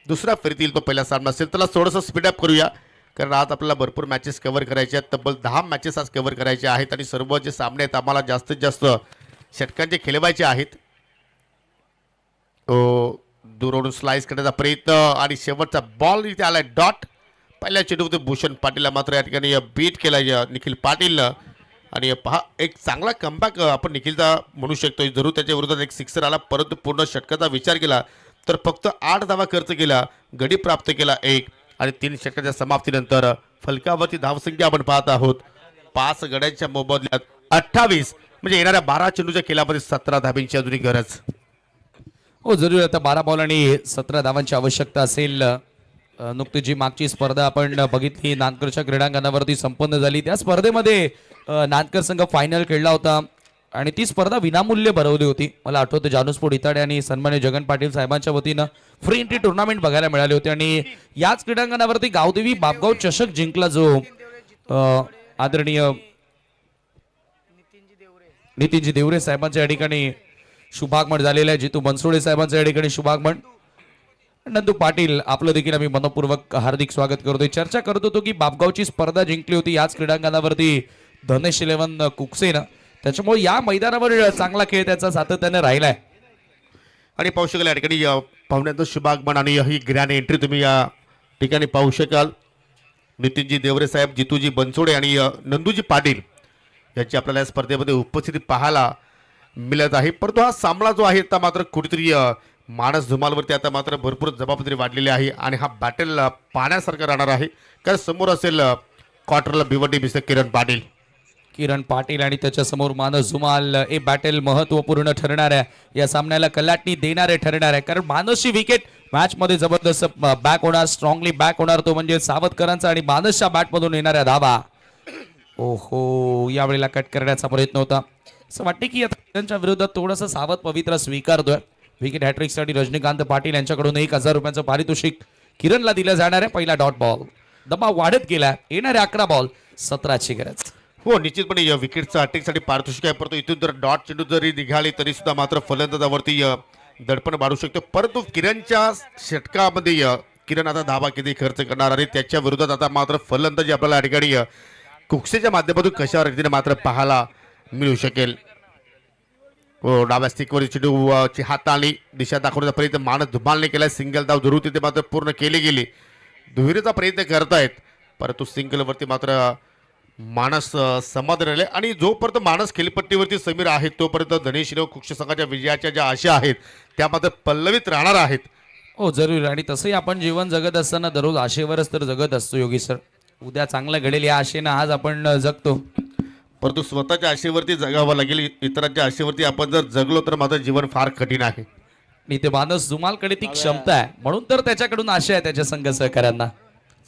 A: दुसऱ्या फेरीतील तो पहिला सामना असेल. त्याला थोडंसं स्पीडअप करूया कारण आज आपल्याला भरपूर मॅचेस कव्हर करायचे आहेत. तब्बल 10 मॅचेस आज कव्हर करायचे आहेत आणि सर्व जे सामने आहेत आम्हाला जास्तीत जास्त षटकांचे खेळवायचे आहेत. दूरवरून स्लाइस करण्याचा प्रयत्न आणि शेवटचा बॉल इथे आलाय डॉट. पहिल्या चेंडूमध्ये भूषण पाटीलला मात्र या ठिकाणी बीट केला निखिल पाटीलनं आणि पहा एक चांगला कमबॅक आपण निखिलचा म्हणू शकतो. जरूर त्याच्या विरोधात एक सिक्सर आला परंतु पूर्ण षटकाचा विचार केला तर फक्त 8 धावा खर्च केला, गडी प्राप्त केला 1 आणि 3 षटकाच्या समाप्तीनंतर फलकावरती धावसंख्या आपण पाहत आहोत 5 गड्यांच्या मोबदल्यात 28 म्हणजे येणाऱ्या 12 चेंडूच्या खेळामध्ये 17 धाब्यांची अजूनही गरज.
E: हो जरूर. आता 12 बॉल आणि 17 धावांची आवश्यकता असेल. नुकतीच जी मागची स्पर्धा आपण बघितली नांदकरच्या क्रीडांगणावरती संपन्न झाली. त्या स्पर्धेमध्ये नांदकर संघ फायनल खेळला होता आणि ती स्पर्धा विनामूल्य भरवली होती. मला आठवतं जानूस्पोर्ट इताडे आणि सन्मान्य जगन पाटील साहेबांच्या वतीनं फ्री एंट्री टुर्नामेंट बघायला मिळाले होते आणि याच क्रीडांगणावरती गावदेवी बापगाव चषक जिंकला जो आदरणीय नितीनजी देवरे साहेबांच्या या ठिकाणी शुभागमन झालेलं आहे. जितू बनसोडे साहेबांच्या या ठिकाणी शुभागमन. नंदू पाटील आपलं देखील आम्ही मनपूर्वक हार्दिक स्वागत करतोय. चर्चा करत होतो की बापगावची स्पर्धा जिंकली होती याच क्रीडांगणावरती धनेश 11 कुकसेनं. त्याच्यामुळे या मैदानावर चांगला खेळ त्याचा सातत्याने राहिलाय
A: आणि पाहू शकाल या ठिकाणी पाहुण्यांचं शुभागमन आणि ही ग्रँड एंट्री तुम्ही या ठिकाणी पाहू शकाल. नितीनजी देवरे साहेब, जितूजी बनसोडे आणि नंदूजी पाटील यांची आपल्याला या स्पर्धेमध्ये उपस्थिती पाहायला मिळत आहे. परंतु हा सामना जो आहे आता मात्र कुठेतरी मानस धुमालवरती आता मात्र भरपूर जबाबदारी वाढलेली आहे आणि हा बॅटल पाहण्यासारखा राहणार आहे कारण समोर असेल क्वार्टरला भिवंडी मिस्टर किरण पाटील
E: आणि त्याच्या समोर मानस धुमाल. हे बॅटल महत्वपूर्ण ठरणार आहे. या सामन्याला कलाटणी देणारे ठरणार आहे कारण मानसची विकेट मॅच मध्ये जबरदस्त बॅक होणार, स्ट्रॉंगली बॅक होणार तो म्हणजे सावधकरांचा आणि मानसच्या बॅटमधून येणाऱ्या धावा. ओहो यावेळेला कट करण्याचा प्रयत्न होता. असं वाटते की आता त्यांच्या विरोधात थोडंसं सावध पवित्रा स्वीकारतोय. विकेट हॅट्रिकसाठी रजनीकांत पाटील यांच्याकडून 1000 रुपयांचं पारितोषिक किरणला दिलं जाणार आहे. पहिला डॉट बॉल. दबाव वाढत गेला. येणारे 11 बॉल 17ची गरज.
A: हो निश्चितपणे या विकेटचं अटॅकसाठी पारितोषिक आहे परंतु इथून जर डॉट चेंडू जरी निघाले तरी सुद्धा मात्र फलंदाजावरती दडपण वाढू शकतो. परंतु किरणच्या षटकामध्ये किरण आता धावा किती खर्च करणार आणि त्याच्या विरोधात आता मात्र फलंदाजी आपल्याला या ठिकाणी कुकसेच्या माध्यमातून कशा रीतीने मात्र पाहायला मिळू शकेल. डाव्या स्टिकवरील चेंडूची हाताळणी दिशा दाखवण्याचा प्रयत्न मानस धुमालने केला. सिंगल धाव जरूर तिथे मात्र पूर्ण केली गेली. दुहेरीचा प्रयत्न करतायत परंतु सिंगलवरती मात्र मानस समाधान राहिले आणि जोपर्यंत मानस खेळपट्टीवरती समीर आहेत तोपर्यंत धनेश कुक्ष संघाच्या विजयाच्या ज्या आशा आहेत त्या मात्र पल्लवित राहणार आहेत.
E: हो जरूर. आणि तसंही आपण जीवन जगत असताना दररोज आशेवरच तर जगत असतो योगी सर. उद्या चांगलं घडेल या आशेनं आज आपण जगतो
A: परंतु स्वतःच्या आशेवरती जगावं लागेल. इतरांच्या आशेवरती आपण जर जगलो तर मात्र जीवन फार कठीण आहे.
E: आणि ते मानस धुमालकडे ती क्षमता आहे म्हणून तर त्याच्याकडून आशा आहे त्याच्या संघ सहकाऱ्यांना.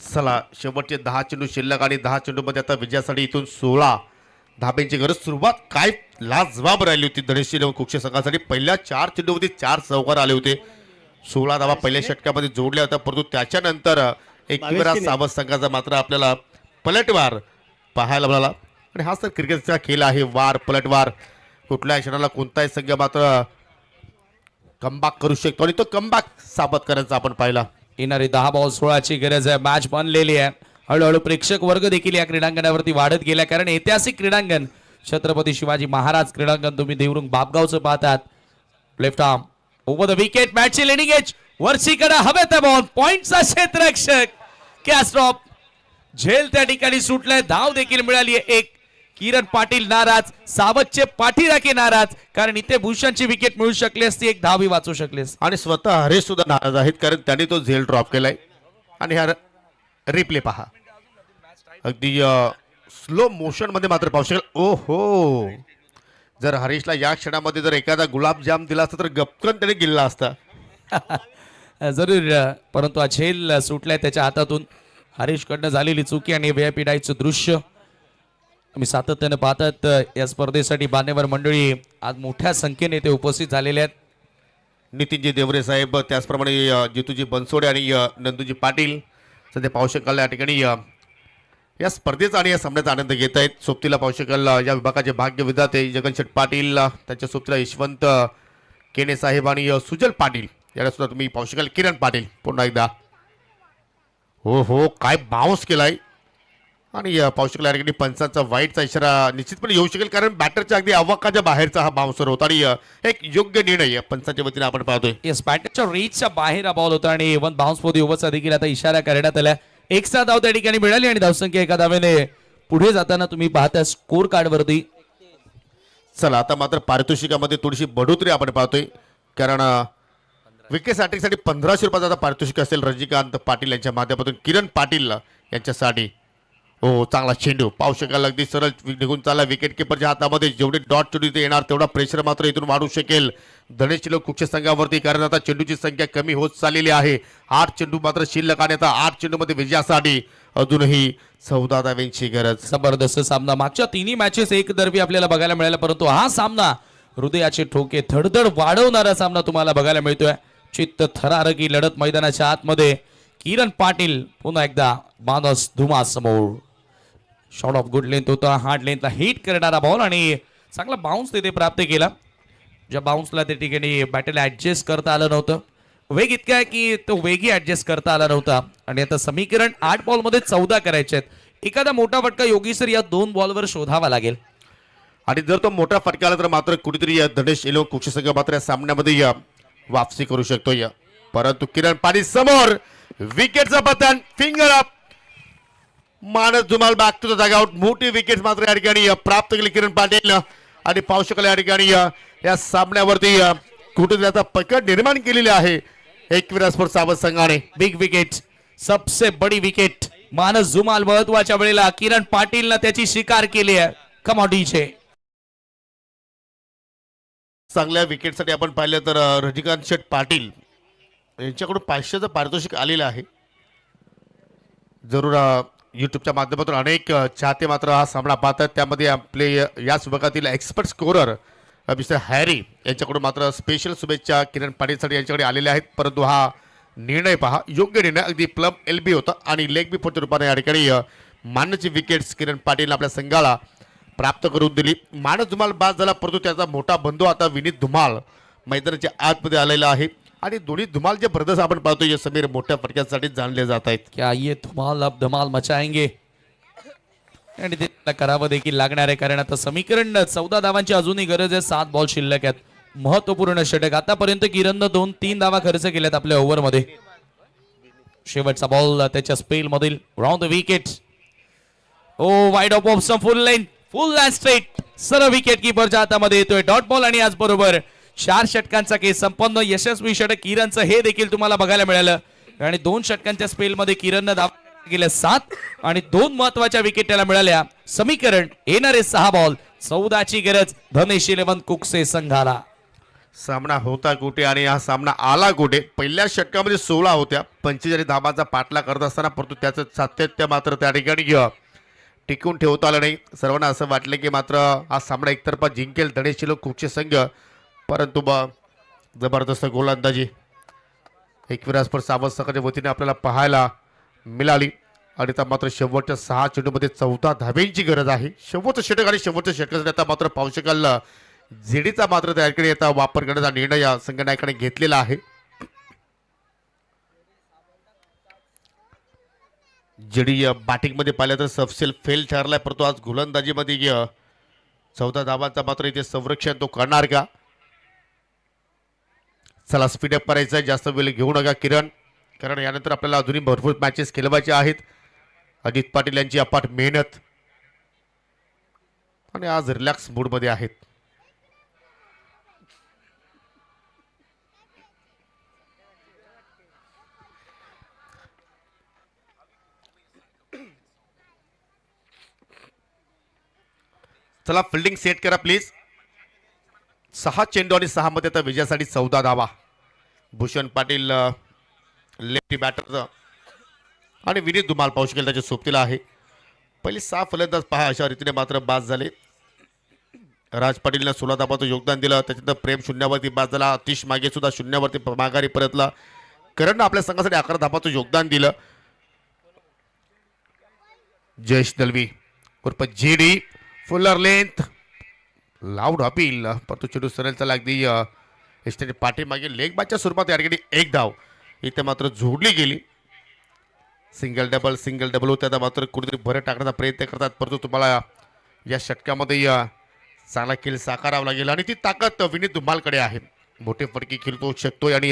A: चला शेवटचे 10 चेंडू शिल्लक आणि 10 चेंडूमध्ये आता विजयासाठी इथून 16 धाब्यांची गरज. सुरुवात काय लाजवाब राहिली होती धनेश कुक्ष संघासाठी. पहिल्या 4 चेंडूमध्ये 4 चौकार आले होते. 16 धावा पहिल्या षटकामध्ये जोडल्या होत्या परंतु त्याच्यानंतर एकविरा सावध संघाचा मात्र आपल्याला पलटवार पाहायला मिळाला. आणि हा तर क्रिकेटचा खेळ आहे. वार पलटवार. कुठल्याही क्षणाला कोणताही संघ मात्र कमबॅक करू शकतो आणि तो कमबॅक साबत करायचा आपण पाहिला.
E: येणारी 10 बॉल 16ची गरज आहे. मॅच बनलेली आहे. हळूहळू प्रेक्षक वर्ग देखील या क्रीडांगणावरती वाढत गेला कारण ऐतिहासिक क्रीडांगण छत्रपती शिवाजी महाराज क्रीडांगण तुम्ही देवरुंग बापगावचं पाहतात. Left arm over the wicket. मॅचची लेडिंग एज वरचीकडे हवेत बॉल. पॉइंटचा क्षेत्ररक्षक कॅस्ट्रॉप झेल त्या ठिकाणी सुटलाय. धाव देखील मिळाली आहे. एक किरण पाटील नाराज, सावतचे पाठीराखे नाराज, कारण इथे भूषणची विकेट मिळू शकली असती, एक धाव वाचू शकली असती.
A: आणि स्वतः हरेश सुद्धा नाराज आहेत, कारण त्यांनी तो झेल ड्रॉप केलाय. आणि हा रिप्ले पहा, अगदी स्लो मोशन मध्ये मात्र पाहू शकेल. ओ हो, जर हरीशला या क्षणामध्ये जर एखादा गुलाबजाम दिला असता तर गपकन त्याने गिल्ला असता.
E: जरूर, परंतु हा झेल सुटलाय त्याच्या हातातून. हरीशकडनं झालेली चुकी आणि व्हीआयपी डायचं दृश्य तुम्ही सातत्यानं पाहतात. या स्पर्धेसाठी मान्यवर मंडळी आज मोठ्या संख्येने ते उपस्थित झालेले आहेत.
A: नितीनजी देवरे साहेब, त्याचप्रमाणे जितूजी बनसोडे आणि नंदूजी पाटील सध्या पाहू शकाल या ठिकाणी या स्पर्धेचा आणि या सामन्याचा आनंद घेत आहेत. सोबतीला पाहू शकाल या विभागाचे भाग्य विधाते जगनशेठ पाटील, त्यांच्या सोबतीला यशवंत केने साहेब आणि सुजल पाटील, याला सुद्धा तुम्ही पाहू शकाल. किरण पाटील पुन्हा एकदा, हो हो, काय बाउन्स केलाय. आणि पाहू शकाल या ठिकाणी पंचांचा वाईटचा इशारा निश्चितपणे येऊ शकेल, कारण बॅटरच्या अगदी अवाकाच्या बाहेरचा हा बाउन्सर होता आणि एक योग्य निर्णय पंचांच्या वतीने आपण पाहतोय.
E: येस, बॅटरच्या रेंजच्या बाहेर हा बॉल होता आणि वन बाउन्स फॉर दी ओव्हरचा देखील आता इशारा करण्यात आला. एक्स्ट्रा धाव त्या ठिकाणी मिळाली आणि धावसंख्या एका धावेने पुढे जाताना तुम्ही पाहता स्कोर कार्ड वरती.
A: चला, आता मात्र पारितोषिकामध्ये थोडीशी बढोतरी आपण पाहतोय, कारण विकेट साठी 1500 रुपयाचं आता पारितोषिक असेल रजनीकांत पाटील यांच्या माध्यमातून किरण पाटील यांच्यासाठी. हो, चांगला चेंडू पाहू शकाल, अगदी सरळ निघून चालला विकेट किपरच्या हातामध्ये. जेवढे डॉट चेंडू इथे येणार तेवढा प्रेशर मात्र इथून वाढू शकेल धनेश चिलोक कुक्षे संघावरती, कारण आता चेंडूची संख्या कमी होत चाललेली आहे. 8 चेंडू मात्र शिल्लक आणि आता 8 चेंडूमध्ये विजयासाठी अजूनही 14 धाव्यांची गरज.
E: जबरदस्त सामना. मागच्या तिन्ही मॅचेस एक दरबी आपल्याला बघायला मिळाला, परंतु हा सामना हृदयाचे ठोके धडधड वाढवणारा सामना तुम्हाला बघायला मिळतोय. चित्त थरारकी लढत मैदानाच्या आतमध्ये. किरण पाटील पुन्हा एकदा मानस धुमा समोर. शॉट ऑफ गुड लेंथ होता, हार्ड लेंथला हिट करणारा बॉल आणि चांगला बाउन्स तिथे प्राप्त केला. ज्या बाउन्सला त्या ठिकाणी बॅटला ऍडजस्ट करता आलं नव्हतं. वेग इतका आहे की तो वेगही ऍडजस्ट करता आला नव्हता. आणि आता समीकरण 8 बॉलमध्ये 14 करायचे आहेत. एखादा मोठा फटका योगीसर या 2 बॉलवर शोधावा लागेल.
A: आणि जर तो मोठा फटका आला तर मात्र कुठेतरी धनेश चिलोक कुक्षे संघ मात्र या सामन्यामध्ये वापसी करू शकतो. परंतु किरण पाटील समोर, विकेटचं पतन, finger up, Manas Dhumal back to the dugout. मोठी विकेट मात्र या ठिकाणी प्राप्त केली किरण पाटील. आणि पाहू शकाल या ठिकाणी या सामन्यावरती कुठेतरी आता पकड निर्माण केलेली आहे एकविरा स्पोर्ट्स सावत संघाने.
E: बिग विकेट, सबसे बडी विकेट. मानस धुमाल महत्वाच्या वेळेला किरण पाटीलनं त्याची शिकार केली आहे. कमॉडीचे
A: चांगल्या विकेटसाठी आपण पाहिलं तर रजनीकांत शेठ पाटील यांच्याकडून 500चं पारितोषिक आलेलं आहे. जरूर यूट्यूबच्या माध्यमातून अनेक चाहते मात्र हा सामना पाहतात. त्यामध्ये आपले याच विभागातील एक्सपर्ट स्कोरर मिस्टर हॅरी यांच्याकडून मात्र स्पेशल शुभेच्छा किरण पाटीलसाठी यांच्याकडे आलेले आहेत. परंतु हा निर्णय पहा, योग्य निर्णय, अगदी प्लम LB होता आणि लेग बी फॉरच्या रूपाने या ठिकाणी मानची विकेट्स किरण पाटील आपल्या संघाला प्राप्त करून दिली. मानस धुमाल बाद झाला, परंतु त्याचा मोठा बंधू आता विनीत धुमाल मैदानाच्या आतमध्ये आलेला आहे. आणि दोन्ही धुमाल जे ब्रदर्स आपण पाहतो हे समीर मोठ्या फटक्यासाठी जाणले जात आहेत.
E: क्या ये धुमाल अब धमाल मचाएंगे आणि ते करावं देखील लागणार आहे, कारण आता समीकरण 14 धावांची अजूनही गरज आहे. 7 बॉल शिल्लक आहेत. महत्वपूर्ण षटक. आतापर्यंत किरणनं 2-3 धावा खर्च केल्यात आपल्या ओव्हरमध्ये. शेवटचा बॉल त्याच्या स्पेल मधील round the wicket. Oh wide off option, full line, full line straight, सरळ विकेट किपरच्या हातामध्ये येतोय डॉट बॉल. आणि आज बरोबर 4 षटकांचा केस संपन्न. यशस्वी षटक किरणचं हे देखील तुम्हाला बघायला मिळालं. आणि 2 षटकांच्या स्पेलमध्ये किरणनं धावा गेल्या 7 आणि 2 महत्वाच्या विकेट त्याला मिळाल्या. समीकरण येणारे 6 बॉल, 14ची गरज धनेश 11 कुकसे संघाला.
A: सामना होता कुठे आणि हा सामना आला कुठे. पहिल्या षटकामध्ये 16 होत्या, 45 धावांचा पाठला करत असताना, परंतु त्याचं सातत्य मात्र त्या ठिकाणी टिकून ठेवता आलं नाही. सर्वांना असं वाटलं की मात्र हा सामना एकतर्फा जिंकेल धनेश चिलोक कुक्षे संघ, परंतु जबरदस्त गोलंदाजी एकविरा स्पोर्ट्स सावत संघाच्या वतीने आपल्याला पाहायला मिळाली. आणि आता मात्र शेवटच्या 6 चेंडूमध्ये 14 धाब्यांची गरज आहे. शेवटचं षटक आणि शेवटच्या षटकासाठी आता मात्र पाहू शकाल जेडीचा मात्र त्या ठिकाणी आता वापर करण्याचा निर्णय या संघनायकाने घेतलेला आहे. जेडी बॅटिंगमध्ये पाहिलं तर सफसेल फेल ठरलाय, परंतु आज गोलंदाजीमध्ये 14 धावांचा मात्र इथे संरक्षण तो करणार का. चला स्पीडअप करायचं आहे, जास्त वेळ घेऊ नका किरण, कारण यानंतर आपल्याला अजूनही भरपूर मॅचेस खेळवायचे आहेत. अजित पाटील यांची अपाट मेहनत. आणि आज रिलॅक्स मूडमध्ये आहेत. चला फिल्डिंग सेट करा प्लीज. 6 चेंडू आणि 6 मध्ये आता विजयासाठी 14 धावा. भूषण पाटील लेफ्टी बॅटर आणि विनीत धुमाल पाहू शकेल त्याच्या सोबतीला आहे. पहिली 6 फलंदाज पहा अशा रीतीने मात्र बाद झाले. राज पाटीलनं 16 धावाचं योगदान दिलं. त्याच्यानंतर प्रेम शून्यावरती बाद झाला. अतिश मागे सुद्धा शून्यावरती माघारी परतला. करणनं आपल्या संघासाठी 11 धावाचं योगदान दिलं. जयेश दलवी उर्फ JD Fuller length loud appeal परंतु चेंडू सरळ चला अगदी एसटीने पाठीमागे लेग बाच्या स्वरूपात या ठिकाणी 1 धाव इथे मात्र जोडली गेली. सिंगल डबल होते. आता मात्र कुठेतरी भर टाकण्याचा प्रयत्न करतात परंतु तुम्हाला या षटकामध्ये चांगला खेळ साकारावा लागेल आणि ती ताकद विनीत धुमालकडे आहे. मोठे फटके खेळतो शकतोय आणि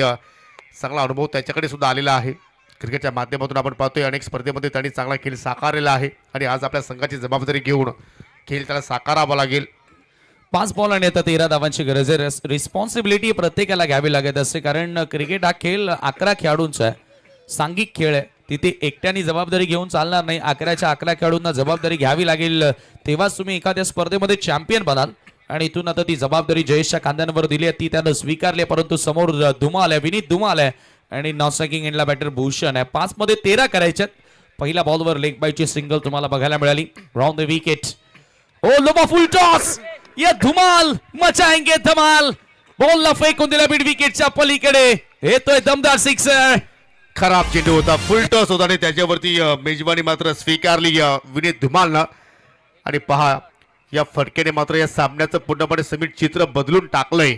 A: चांगला अनुभव त्याच्याकडे सुद्धा आलेला आहे. क्रिकेटच्या माध्यमातून आपण पाहतोय अनेक स्पर्धेमध्ये त्यांनी चांगला खेळ साकारलेला आहे आणि आज आपल्या संघाची जबाबदारी घेऊन खेळ त्याला साकारावा लागेल.
E: 5 बॉल आणि आता 13 धावांची गरज आहे. रिस्पॉन्सिबिलिटी प्रत्येकाला घ्यावी लागत असते कारण क्रिकेट हा खेळ 11 खेळाडूंचा आहे. सांघिक खेळ आहे. तिथे एकट्याने जबाबदारी घेऊन चालणार नाही. 11च्या 11 खेळाडूंना जबाबदारी घ्यावी लागेल तेव्हाच तुम्ही एखाद्या स्पर्धेमध्ये चॅम्पियन बनाल. आणि इथून आता ती जबाबदारी जयेशच्या खांद्यांवर दिली आहे ती त्यानं स्वीकारली आहे. परंतु समोर धुमाल आहे विनीत धुमाल आहे आणि नॉन-स्ट्रायकिंग एंडला बॅटर भूषण आहे. 5 मध्ये 13 करायच्यात. पहिल्या बॉलवर लेग बायची सिंगल तुम्हाला बघायला मिळाली. Round the wicket. ओ लोबा फुल टॉस. ये धुमाल मचाएंगे धमाल. बॉलला फेकून दिला मिड विकेटच्या पलीकडे. येतोय दमदार सिक्सर.
A: खराब चेंडू होता. फुल टॉस होता आणि त्याच्यावरती मेजबानी मात्र स्वीकारली विनीत धुमालनं. आणि पहा या फटक्याने मात्र या सामन्याचं पूर्णपणे समीट चित्र बदलून टाकलंय.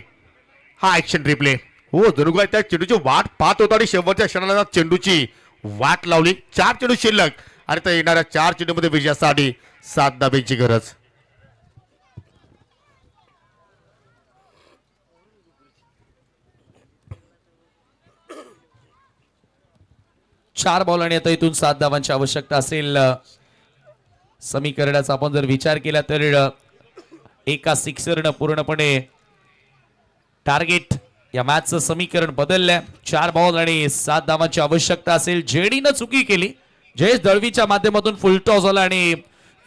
A: हा ऍक्शन रिप्ले. हो जणू काय त्या चेंडूची वाट पाहत होता आणि शेवटच्या क्षणाला चेंडूची वाट लावली. 4 चेंडू शिल्लक आणि त्या येणाऱ्या 4 चेंडूमध्ये विजयासाठी 7 धाब्यांची गरज.
E: चार बॉल आणि आता इथून 7 धावांची आवश्यकता असेल. समीकरणाचा आपण जर विचार केला तर एका सिक्सरनं पूर्णपणे टार्गेट या मॅचचं समीकरण बदललंय. 4 बॉल आणि 7 धावांची आवश्यकता असेल. जेडीनं चुकी केली. जयेश दळवीच्या माध्यमातून फुल टॉस झाला आणि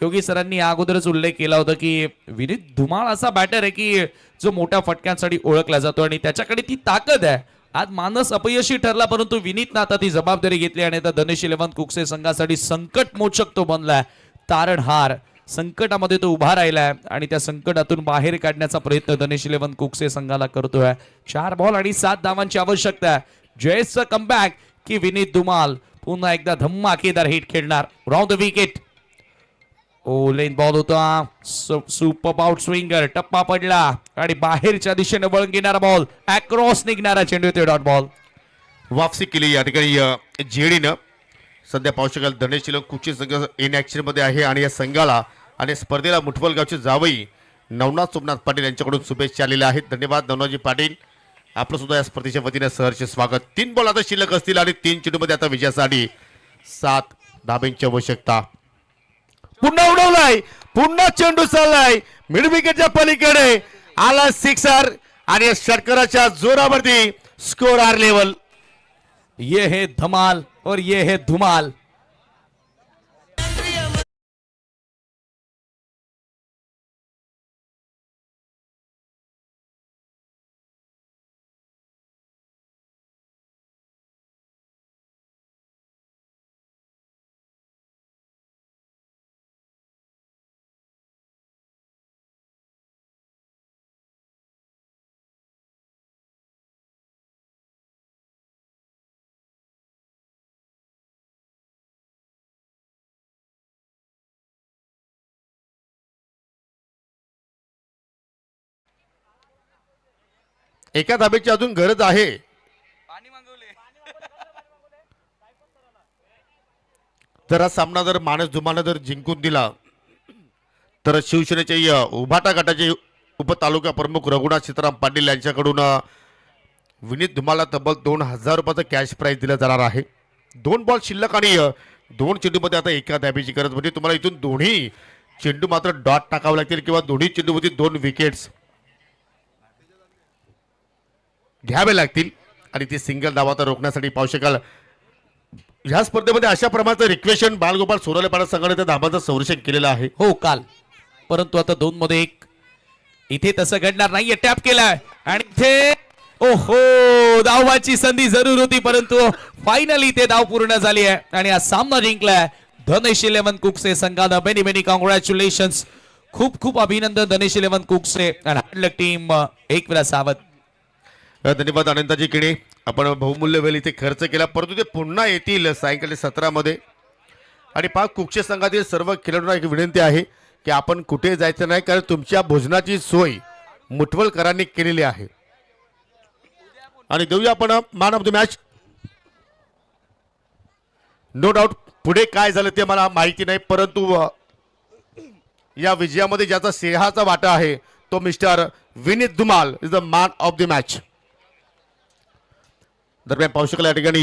E: योगी सरांनी अगोदरच उल्लेख केला होता की विनीत धुमाळ असा बॅटर आहे की जो मोठ्या फटक्यांसाठी ओळखला जातो आणि त्याच्याकडे ती ताकद आहे. आज मानस अपयशी ठरला परंतु विनीतनं आता ती जबाबदारी घेतली आणि आता धनेश 11 कुकसे संघासाठी संकट मोचक तो बनलाय. तारणहार संकटामध्ये तो उभा राहिलाय आणि त्या संकटातून बाहेर काढण्याचा प्रयत्न धनेश 11 कुकसे संघाला करतोय. 4 बॉल आणि 7 धावांची आवश्यकता आहे. जयेशचं कमबॅक की विनीत धुमाल पुन्हा एकदा धम्माकेदार हिट खेळणार. Round the wicket. ओ लेन बॉल होता. Super outswinger. टप्पा पडला आणि बाहेरच्या दिशेने वळून घेणारा बॉल. अक्रॉस निघणारा चेंडू येतो डॉट बॉल.
A: वापसी केली या ठिकाणी जेडीनं. सध्या पाहू शकाल धनेश कुकचे संघ इन ऍक्शन मध्ये आहे आणि या संघाला आणि स्पर्धेला मुठवल गावचे जावई नवनाथ सोमनाथ पाटील यांच्याकडून शुभेच्छा आलेल्या आहेत. धन्यवाद नवनाथजी पाटील. आपलं सुद्धा या स्पर्धेच्या वतीने सहर्ष स्वागत. 3 बॉल आता शिल्लक असतील आणि 3 चेंडूमध्ये आता विजयासाठी 7 धाब्यांची आवश्यकता. पुन्हा उडवलाय. पुन्हा चेंडू चाललाय मिड विकेटच्या पलीकडे आला सिक्सर आणि या षटकाराच्या जोरावरती स्कोर आर लेवल.
E: ये है धमाल और ये है धुमाल.
A: एका धाब्याची अजून गरज आहे. जर हा सामना जर मानस धुमानं जर जिंकून दिला तर शिवसेनेच्या उभाटा गटाचे उपतालुका प्रमुख रघुनाथ सीताराम पाटील यांच्याकडून विनीत धुमाला तब्बल 2000 रुपयाचं कॅश प्राईज दिलं जाणार आहे. 2 बॉल शिल्लक आणि 2 चेंडूमध्ये आता एका धाब्याची गरज म्हणजे तुम्हाला इथून दोन्ही चेंडू मात्र डॉट टाकावे लागतील किंवा दोन्ही चेंडूवरती 2 विकेट्स घ्यावे लागतील आणि ते सिंगल धावात रोखण्यासाठी पाहू शकाल ह्या स्पर्धेमध्ये अशा प्रकारचं रिक्वेशन बालगोपाल सोनाले पाडा संघाने त्या धाबांचं संरक्षण केलेलं आहे.
E: हो काल, परंतु आता 2 मध्ये 1 इथे तसं घडणार नाहीये. टॅप केलाय आणि इथे ओहो धावाची संधी जरूर होती, परंतु फायनली ते धाव पूर्ण झाली आहे आणि हा सामना जिंकलाय धनेश 11 कुकसे संघानं. मेनी मेनी कॉंग्रॅच्युलेशन्स, खूप खूप अभिनंदन धनेश 11 कुकसे आणि हँडलक टीम एक वेळा सावध.
A: धन्यवाद अनंताजी किणे, आपण बहुमूल्य वेळ इथे खर्च केला, परंतु ते पुन्हा येतील सायंकाळी 17 मध्ये. आणि पहा कुक्षे संघातील सर्व खेळाडूंना एक विनंती आहे की आपण कुठे जायचं नाही, कारण तुमच्या भोजनाची सोय मुठवलकरांनी केलेली आहे. आणि देऊया आपण man of the match. No doubt पुढे काय झालं ते मला माहिती नाही, परंतु या विजयामध्ये ज्याचा सिंहाचा वाटा आहे तो mister Vineet Dhumal is the man of the match. दरम्यान पाहू शकाल या ठिकाणी